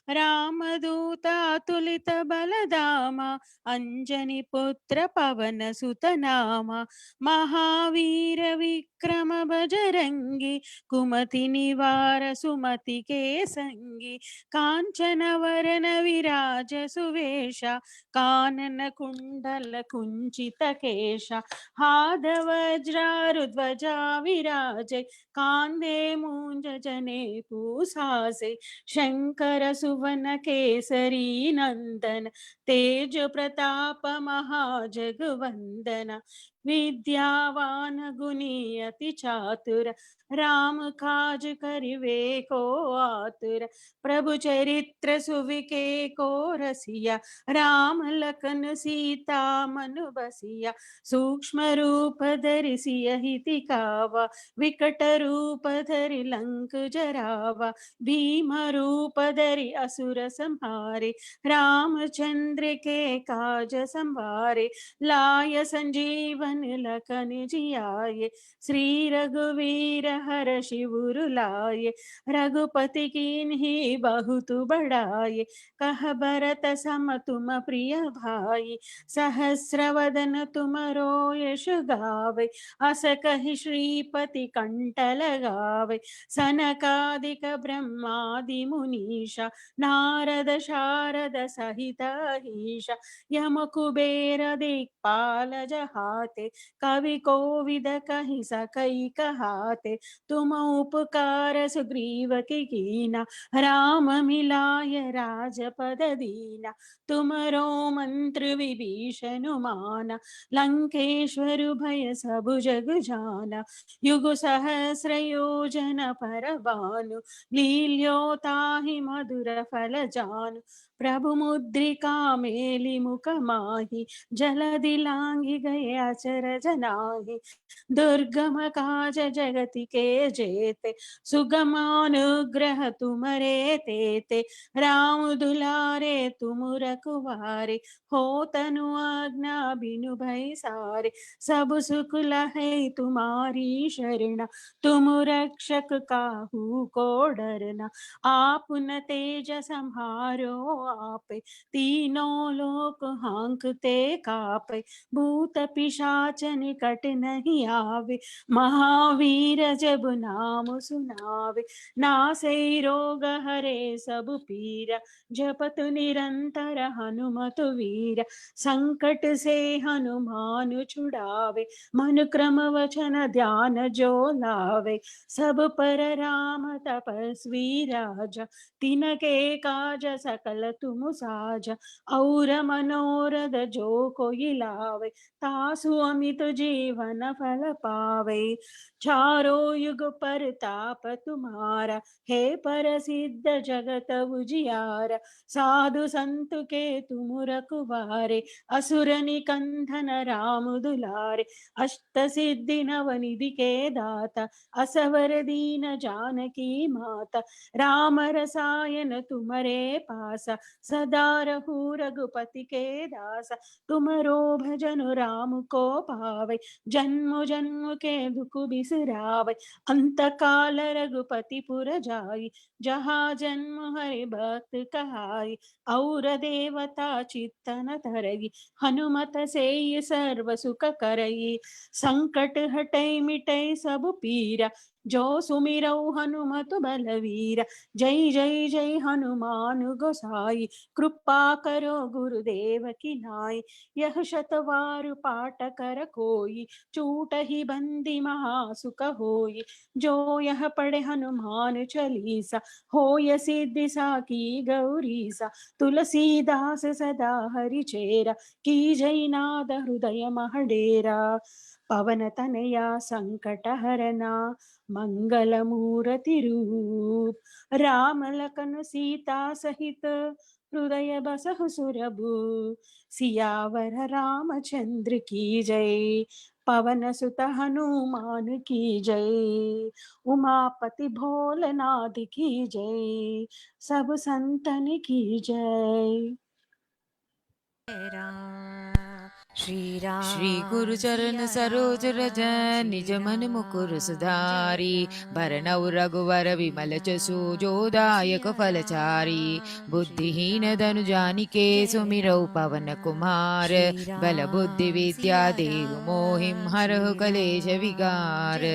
रामदूत अतुलित बलधामा, अंजनी पुत्र पवन सुत नामा। महावीर विक्रम बजरंगी, कुमति निवार सुमति के संगी। कांचन वरन विराज सुवेश, कानन कुंडल कुंचित केश। हाथ वज्रारुध्वजा विराजे, कांधे मूंज जने पूसासे। शंकर सुवन केसरी नंदन, तेज प्रताप महाजगवंदन। विद्यावान गुणी अति चातुर, राम काज करिवे को आतुर। प्रभु चरित्र सुविके को रसिया, राम लखन सीता मन बसिया। सूक्ष्म रूप धरि सियहि दिखावा, विकट रूप धरि लंक जरावा। भीम रूप धरि असुर संहारे, रामचंद्र के काज संवारे। लाय संजीवन लखन जियाए, श्री रघुवीर हर शिवर लाए। रघुपति कीन्ही बहुत बड़ाए, कह भरत सम तुम प्रिय भाई। सहस्र वदन तुम यश गावे, अस कहि श्रीपति कंठ लगावे। सनकादिक ब्रह्मादि मुनीषा, नारद शारद सहित अहीशा। यम कुबेर दिक्पाल जहाते, कवि कोविद कहि सकई कहाते। तुम उपकार सुग्रीव की कीना, राम मिलाय राजपद दीना। तुमरो मंत्र विभीषण माना, लंकेश्वर भय सब जग जाना। युग सहस्र योजन पर भानु, लील्योताहि मधुर फल जानु। प्रभु मुद्रिका मेलि मुख माहि, जलधि लांघि गए अचरज नाही। दुर्गम काज जगति के जेते, सुगम अनुग्रह तुमरे तेते। राम दुलारे तुम रखवारे, हो तनु आज्ञा बिनु भय सारे। सब सुख लहै तुम्हारी शरण, तुम रक्षक काहू को डरना। आपन तेज संहारो आपे, तीनों लोक हांकते कापे। भूत पिशाच निकट नहीं आवे, महावीर जब नाम सुनावे। नासे रोग हरे सब पीरा, जपत निरंतर हनुमत वीर। संकट से हनुमान छुड़ावे, मन क्रम वचन ध्यान जो लावे। सब पर राम तपस्वी राजा, तिनके काज सकल तुम साजा। और मनोरथ जो कोई लावे, तासु अमित जीवन फल पावे। चारों युग परताप तुम्हारा, हे प्रसिद्ध जगत उजियारा। साधु संत के तुम रखवारे, असुर निकंदन राम दुलारे। अष्ट सिद्धि नव निधि के दाता, असवर दीन जानकी माता। राम रसायन तुम्हारे पासा, सदा रहु रघुपति के दासा। तुमरो भजन राम को पावे, जन्म जन्म के दुख बिसरावे। अंत काल रघुपति पुर जाई, जहाँ जन्म हरि भक्त कहाई। और देवता चित्तन धरई, हनुमत से सर्व सुख करई। संकट हटै मिटै सब पीरा, जो सुमिरौ हनुमत बलवीरा। जय जय जय हनुमान गोसाई, कृपा करो गुरुदेव की नाई। यह शतवार पाठ कर कोई, छूट ही बंदी महासुख होई। जो यह पढ़े हनुमान चालीसा, होय सिद्धि साकी गौरीसा। तुलसीदास सदा हरिचेरा, की जय नाद हृदय महडेरा। पवन तनया संकट हरना, मंगल मूर्ति रूप। राम लखन सीता सहित, हृदय बसहु सुरभु। सियावर रामचंद्र की जय, पवन सुत हनुमान की जय, उमापति भोलेनाथ की जय, सब संतन की जय। श्री गुरु चरण सरोज रज निज मन मुकुर सुधारी, बरनउ रघुवर विमल जसु जो दायक फलचारी। बुद्धिहीन धनु जानिके सुमिरौ पवन कुमार, बल बुद्धि विद्या देहु मोहिम हरहु कलेश विकार।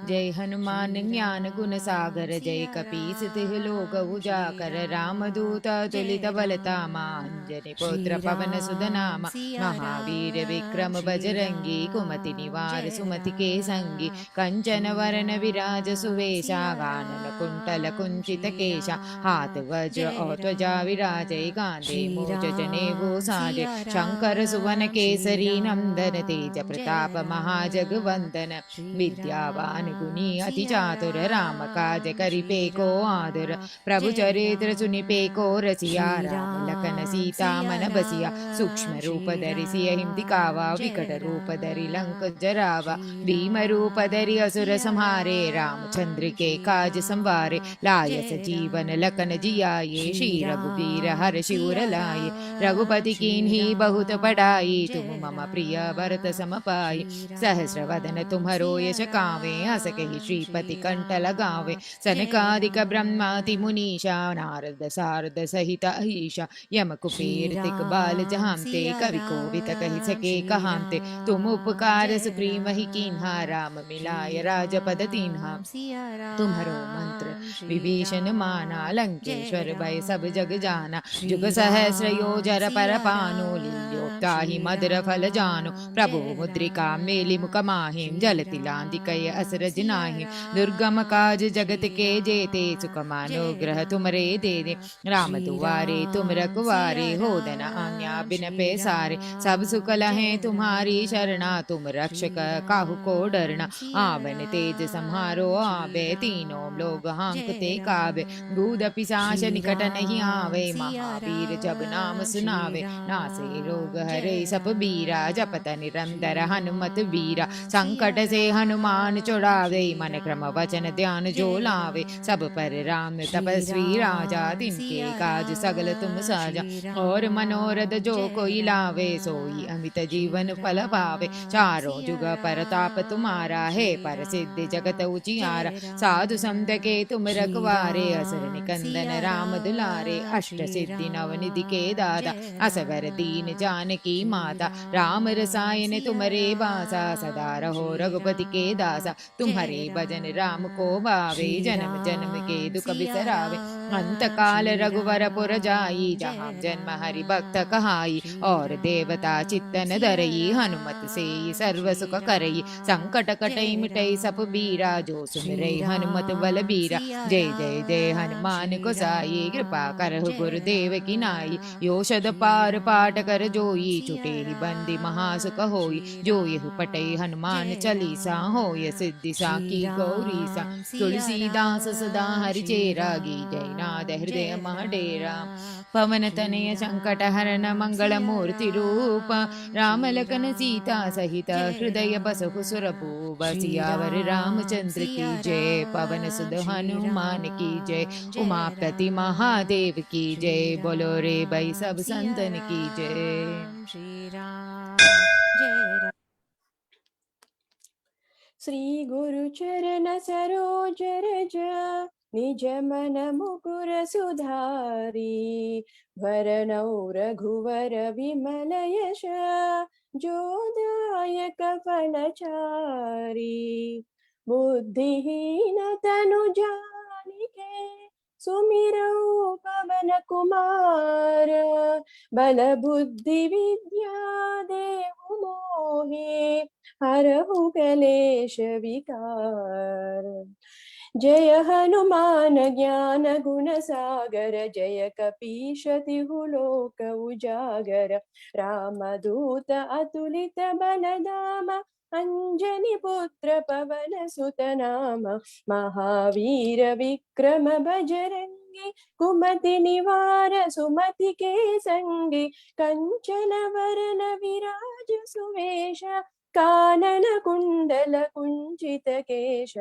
जय हनुमान ज्ञान गुण सागर, जय कपीस तिहु लोक उजाकर। रामदूत तुलित बलतामा, अंजनी पुत्र पवन सुत नामा। महावीर विक्रम बजरंगी, कुमति निवार सुमति के संगी। कंचन वरन विराज सुवेशा, कानन कुंडल कुंचित केशा। हाथ वज्र और ध्वजा विराजै, कांधे मूज जनेऊ साजै। शंकर सुवन केसरी नंदन, तेज प्रताप महाजगवंदन। विद्यावान गुणी अति चातुर, राम काज करिबे को आदर। प्रभु चरित्र सुनिबे को रसिया, राम लखन सीता मन बसिया। सूक्ष्म रूप धरि सियहिं दिखावा, विकट रूप धरि लंक जरावा। भीम रूप धरि असुर संहारे, रामचंद्र के काज संवारे। लाय सजीवन लखन जियाये, श्री रघुबीर हर्षि उर लाए। रघुपति कीन्ही बहुत बड़ाई, तुम मम प्रिय भरत सम पाई। सहस्र वदन तुम्हरो यश गावे, हस कहि श्रीपति कंठ लगावे। सनकादिक ब्रह्मादि मुनीषा, नारद सारद सहित अहीशा। यम कुबेर दिक्पाल जहांते, कवि कोविद कहि सके कहांते। तुम उपकार सुग्रीव ही कीन्हा, राम मिलाय राजपद दीन्हा। तुम्हरो मंत्र विभीषण माना, लंकेश्वर भय सब जग जाना। जुग सहस्र योजन पर पानु, लील्योताहि मधुर फल जानु। प्रभु मुद्रिका मेलि मुख माहिम, जलति लांघिकय असरज नाहिम। दुर्गम काज जगत के जेते, सुख मानुग्रह तुमरे दे दे। राम दुआरे तुम रखवारे, होदन आज्ञा बिन पैसारे। सब सुख लहे तुम्हारी शरणा, तुम रक्षक काहू को डरना। आवन तेज सम्हारो आवे, तीनों लोग हांकते काबे। दूध पिशाच निकट नहीं आवे, महावीर जब नाम सुनावे। नासे रोग हरे सब बीरा, जपत निरंतर हनुमत वीरा। संकट से हनुमान छुड़ावे, मन क्रम वचन ध्यान जो लावे। सब पर राम तपस्वी राजा, तिनके काज सगल तुम साजा। और मनोरथ जो कोई लावे, सोई अमित जीवन फल पावे। चारों जुग परताप तुम्हारा है, पर सिद्धि जगत उजियारा। साधु संत के तुम रखवारे, असुर निकंदन राम दुलारे। अष्ट सिद्धि नवनिधि के दाता, असवर दीन जानकी माता। राम रसायन तुमरे बासा, सदा रहो रघुपति के दासा। तुम्हारे भजन राम को भावे, जन्म जन्म के दुख बिसरावे। अंत काल रघुवर पुर जाई, जहाँ जन्म हरि भक्त कहाई। और देवता चित्तन धरई, हनुमत से सर्व सुख करई। संकट कटई मिटई सब बीरा, जो सुमिरै हनुमत बल बीरा। जय जय जय हनुमान गोसाई, कृपा करहु गुरुदेव की नाई। यो शद पार पाठ कर जोई, छुटे ही बंदी महासुख होई। जो यह पटे हनुमान चालीसा, होय सिद्धि साकी गौरीसा। तुलसीदास सदा हरि चेरा, गी जय नाद हृदय महडेरा। पवन तनय संकट हरन मंगल मूर्ति रूप, राम लखन सीता सहित हृदय बसहु सुरभूप। सियावर रामचंद्र की जय, पवन सुत हनुमान की जय। उमापति महादेव की जय, बोलो रे भाई सब संतन की जय। श्री राम जय राम। श्री गुरु चरण सरोज रज, निज मन मुकुर सुधारी। वरनौ रघुवर विमल यश, जो दायक फलचारी। बुद्धिहीन तनु जानिके, सुमिरौ पवन कुमार। बल बुद्धि विद्या देहु मोहि, हरहु कलेश विकार। जय हनुमान ज्ञान गुण सागर, जय कपीश तिहु लोक उजागर। रामदूत अतुलित बलधामा, अंजनी पुत्र पवन सुत नामा। महावीर विक्रम बजरंगी, कुमति निवार सुमति के संगी। कंचन वरन विराज सुवेश, कानन कुण्डल कुञ्चित केश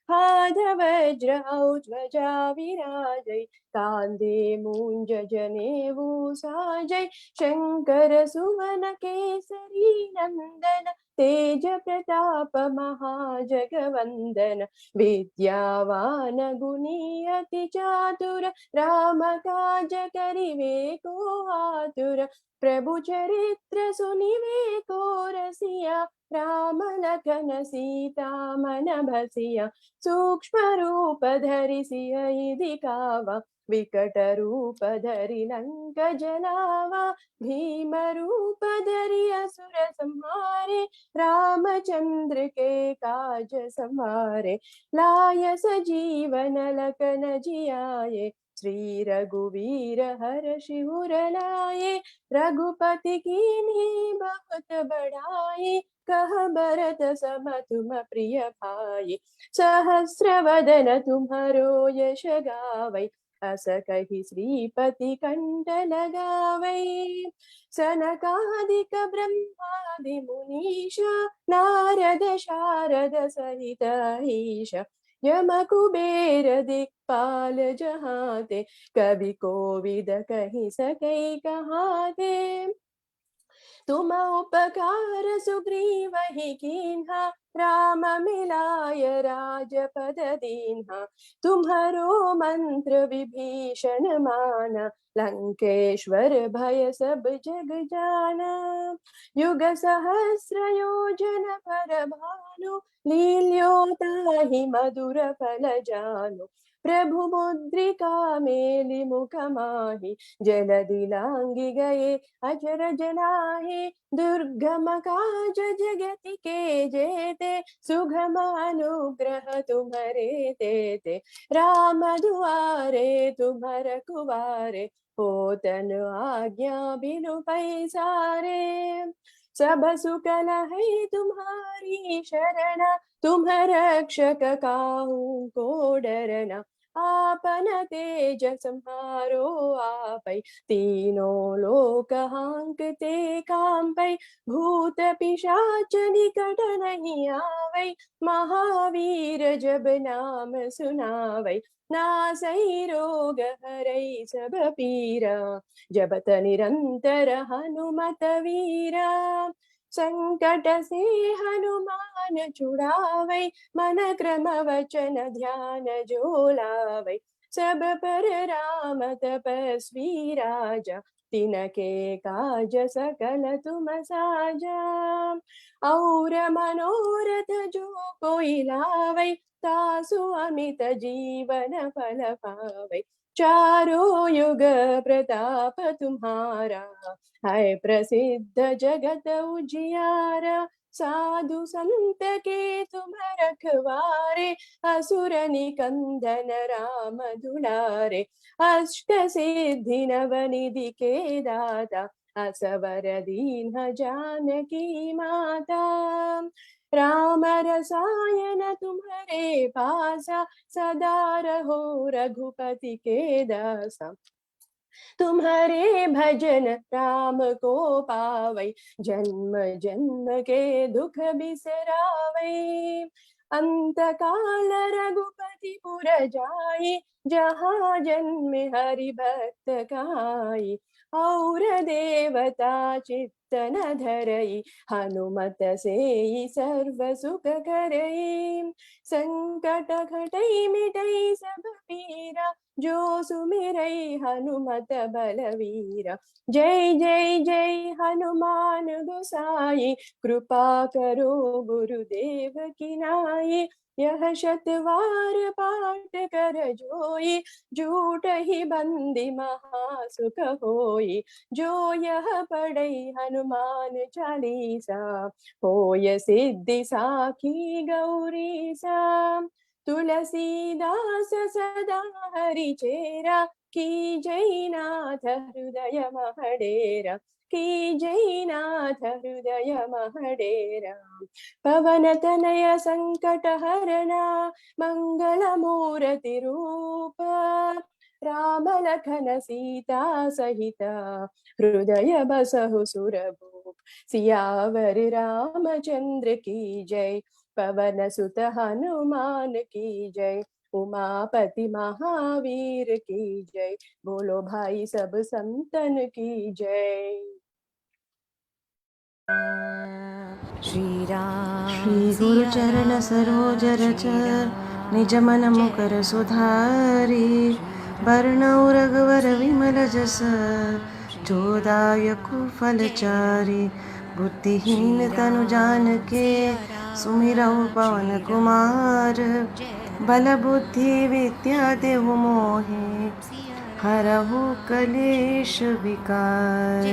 हाथ वज्र औध्वजा विराजै कान्धे मूञ्ज जनेऊ साजै शङ्कर सुवन केसरी नन्दन तेज प्रताप महाजगवन्दन विद्यावान गुणी अति चातुर राम काज करिवे को आतुर प्रभु चरित्र सुनिवे को रसिया राम लखन सीता मन बसिया सूक्ष्म रूप धरि सियहि दिखावा विकट रूप धरि लंक जलावा भीम रूप धरि असुर संहारे रामचंद्र के काज संवारे लाय सजीवन लखन जियाए श्री रघुवीर हर शिवर लाए रघुपति कीन्ही बहुत बढ़ाई कह भरत सम तुम प्रिय भाई सहस्र वदन तुम्हारो यश गावै अस कहि श्रीपति कंठ लगावै सनकादिक ब्रह्मादि मुनीषा नारद शारद सहित ईश यम कुबेर दिक्पाल जहाते कवि कोविद कहि सकै कहाते तुम उपकार सुग्रीव ही कीन्हा राम मिलाय राजपद दीन्हा तुम्हारो मंत्र विभीषण माना लंकेश्वर भय सब जग जाना युग सहस्र योजन पर भानु लील्योताहि मधुर फल जानु प्रभु मुद्रिका मेलि मुख माहि जलधि लांघि गए अजर जलाहि दुर्गम काज जगति के जेते सुगम अनुग्रह तुम्हारे तेते राम दुआरे तुम रखवारे होतन आज्ञा बिनु पैसारे सब सुख लहै तुम्हारी शरण तुम रक्षक काहू को डरना आपन तेज संहारो आपै तीनों लोक हांकते कांपै भूत पिशाच निकट नहीं आवै महावीर जब नाम सुनावै नासै रोग हरै सब पीरा जपत निरंतर हनुमत वीरा संकट से हनुमान छुड़ावै मन क्रम वचन ध्यान जो लावै सब पर राम तपस्वी राजा तिनके काज सकल तुम साजा और मनोरथ जो कोई लावै तासु अमित जीवन फल पावै चारों युग प्रताप तुम्हारा है प्रसिद्ध जगत उजियारा साधु संत के तुम रखवारे असुर निकंदन राम दुलारे अष्ट सिद्धि नव निधि के दाता असवर दीन जानकी माता राम रसायन तुम्हारे पासा सदा रहो रघुपति के दासा तुम्हारे भजन राम को पावै जन्म जन्म के दुख बिसरावै अंत काल रघुपति पुर जाई जहाँ जन्म हरि भक्त कहाई और देवता चित्त न धरई हनुमत से सर्व सुख करई संकट घटई मिटई सब पीरा जो सुमिरै हनुमत बलवीरा जय जय जय हनुमान गोसाई कृपा करो गुरुदेव की नाई यह शतवार पाठ कर जोई झूठ ही बंदी महासुख होई जो यह पढ़ै हनुमान चालीसा होय सिद्धि साखी गौरीसा तुलसीदास सदा हरि चेरा की जयनाथ हृदय महडेरा की जयनाथ हृदय महडेरा पवन तनय संकट हरना मंगल मूर्ति रूप राम लखन सीता सहित हृदय बसहु सुरभूप सियावर रामचंद्र की जय। पवन सुत हनुमान की जय। उमापति महावीर की जय। बोलो भाई सब संतन की जय। श्री गुरु चरण सरोज रज निज मन मुकर सुधारी। बरनउँ रघुवर विमल जस जो दायकु फलचारी। बुद्धिहीन तनु जानिके सुमिरौ पवन कुमार। बल बुद्धि विद्या देहु मोहे हरहु कलेश विकार।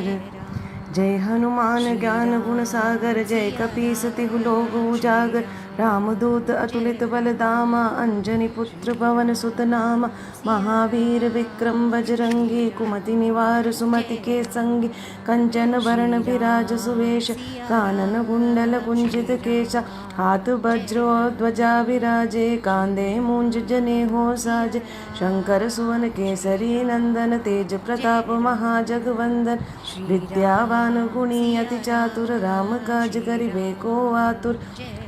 जय हनुमान ज्ञान गुण सागर जय कपीस तिहु लोक उजागर। रामदूत अतुलित बल धामा अंजनी पुत्र पवन सुत नामा। महावीर विक्रम बजरंगी कुमति निवार सुमति के संगी। कंचन बरन बिराज सुवेश कानन कुंडल कुंजित केसा। हाथ वज्र और ध्वजा विराजे कांधे मूंज जनेऊ साजे। शंकर सुवन केसरी नंदन तेज प्रताप महाजगवंदन। विद्यावान गुणी अति चातुर राम काज करिबे को आतुर।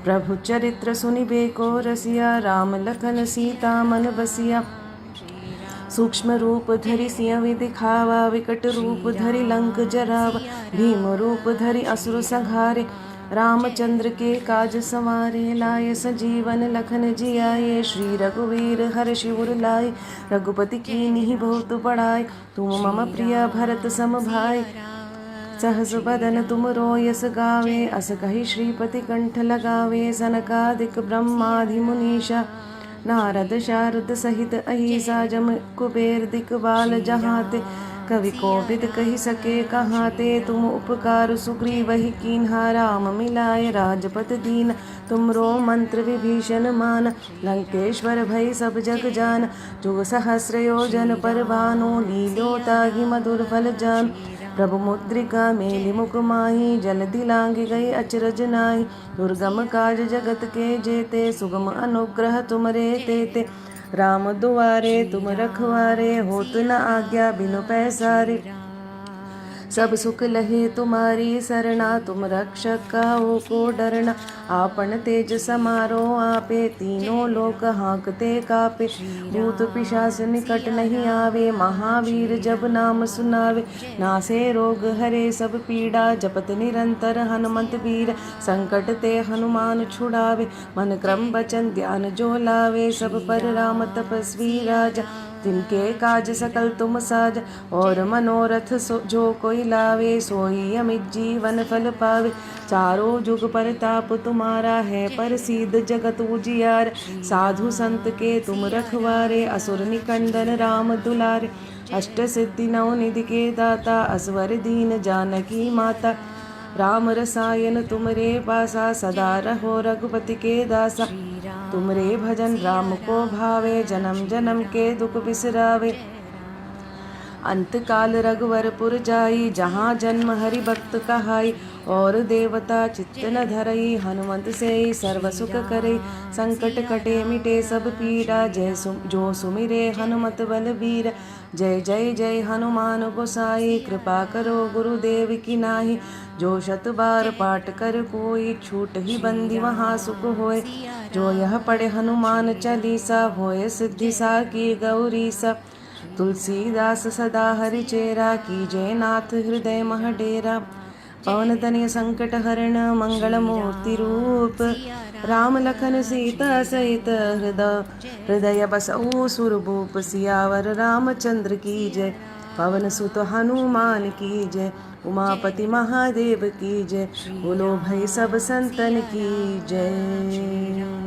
प्रभु चरित्र सुनिबे को रसिया राम लखन सीता मन बसिया। सूक्ष्म रूप धरि सियहि दिखावा विकट रूप धरि लंक जरावा। भीम रूप धरि असुर संहारे रामचंद्र के काज संवारे। लाए सजीवन लखन जियाए श्री रघुवीर हर्षि उर लाए। रघुपति कीन्ही बहुत बड़ाई तुम मम प्रिय भरत सम भाई। सहस बदन तुम रोयस गावे अस कहि श्रीपति कंठ लगावे। सनकादिक ब्रह्मादि मुनीषा नारद शारद सहित अहिसा। जम कुबेर दिखबाल जहाते कवि कोविद कहि सके कहाते। तुम उपकार सुग्रीवहि कीन्हा राम मिलाए राजपद दीन। तुमरो मंत्र विभीषण मान लंकेश्वर भय सब जग जान। जुग सहस्र योजन पर भानु लील्यो ताहि मधुर फल जान। प्रभु मुद्रिका मेलि मुख माहि जलधि लांघि गए अचरज नाहि। दुर्गम काज जगत के जेते सुगम अनुग्रह तुमरे तेते। राम दुआरे तुम रखवारे होत न आज्ञा बिनु पैसारे। सब सुख लहे तुम्हारी सरना तुम रक्षक काहू को डरना। आपन तेज समारो आपे तीनों लोक हाँकते कापे। भूत पिशाच निकट नहीं आवे महावीर जब नाम सुनावे। नासे रोग हरे सब पीड़ा जपत निरंतर हनुमंत वीर। संकट ते हनुमान छुड़ावे मन क्रम वचन ध्यान जो लावे। सब पर राम तपस्वी राजा जिनके काज सकल तुम साज। और मनोरथ जो कोई लावे सोई अमित जीवन फल पावे। चारों जुग परताप तुम्हारा है प्रसिद्ध जगत उजियार। साधु संत के तुम रखवारे असुर निकंदन राम दुलारे। अष्ट सिद्धि नौ निधि के दाता असवर दीन जानकी माता। राम रसायन तुमरे पासा सदा रहो रघुपति के दासा। तुमरे भजन राम को भावे जन्म जन्म के दुख बिसरावे। अंत काल रघुवरपुर जाई जहाँ जन्म हरि भक्त कहाई। और देवता चित्त न धरई हनुमंत से सर्व सुख करे। संकट कटे मिटे सब पीड़ा जो सुमिरे हनुमत बलबीर। जय जय जय हनुमान गोसाई कृपा करो गुरुदेव की नाही। जो शत बार पाठ कर कोई छूट ही बंदी वहाँ सुख होय। जो यह पढ़े हनुमान चालीसा होय सिद्धि सा की गौरीसा। तुलसीदास सदा हरिचेरा कीजय नाथ हृदय मह डेरा। पवन तनय संकट हरण मंगल मूर्ति रूप। राम लखन सीता सहित हृदय बसऊ सुरभूप। सियावर रामचंद्र की जय पवन सुत हनुमान की जय। उमापति महादेव की जय बोलो भाई सब संतन की जय।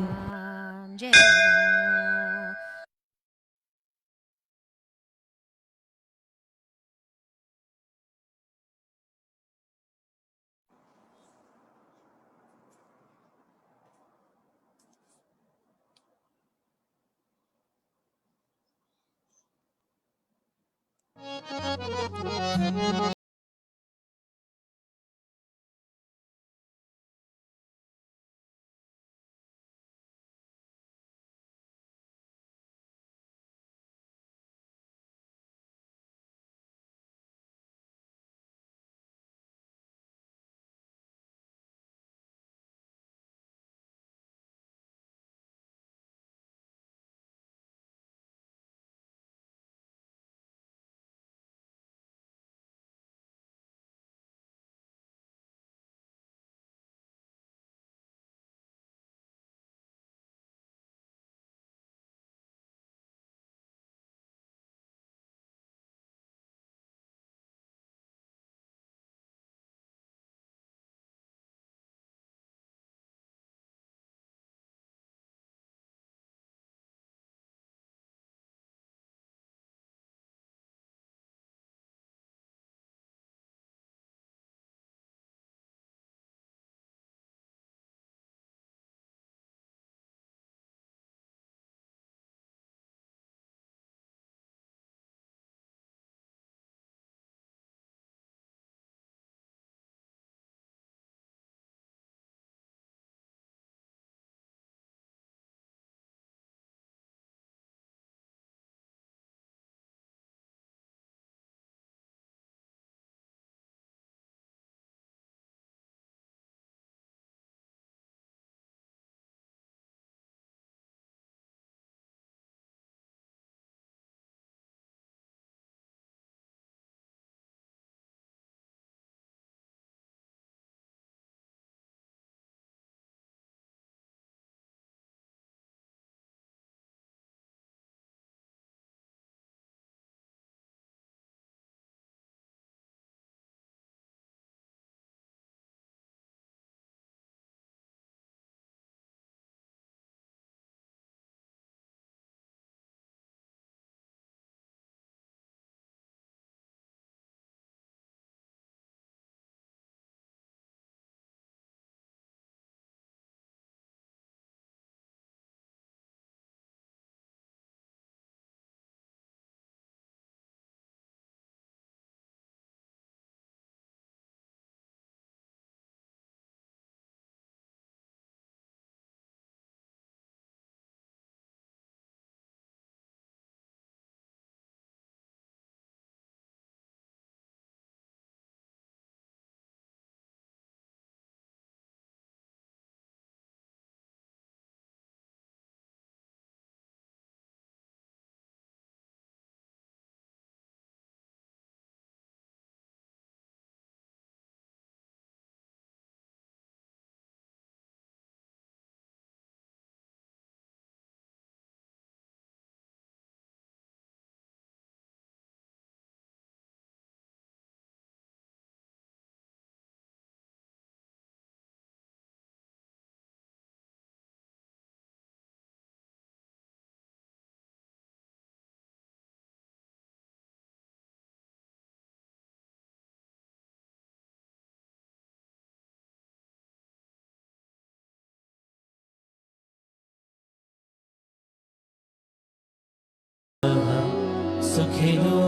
सुखिनो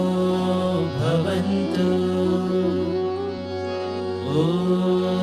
भवन्तु। ॐ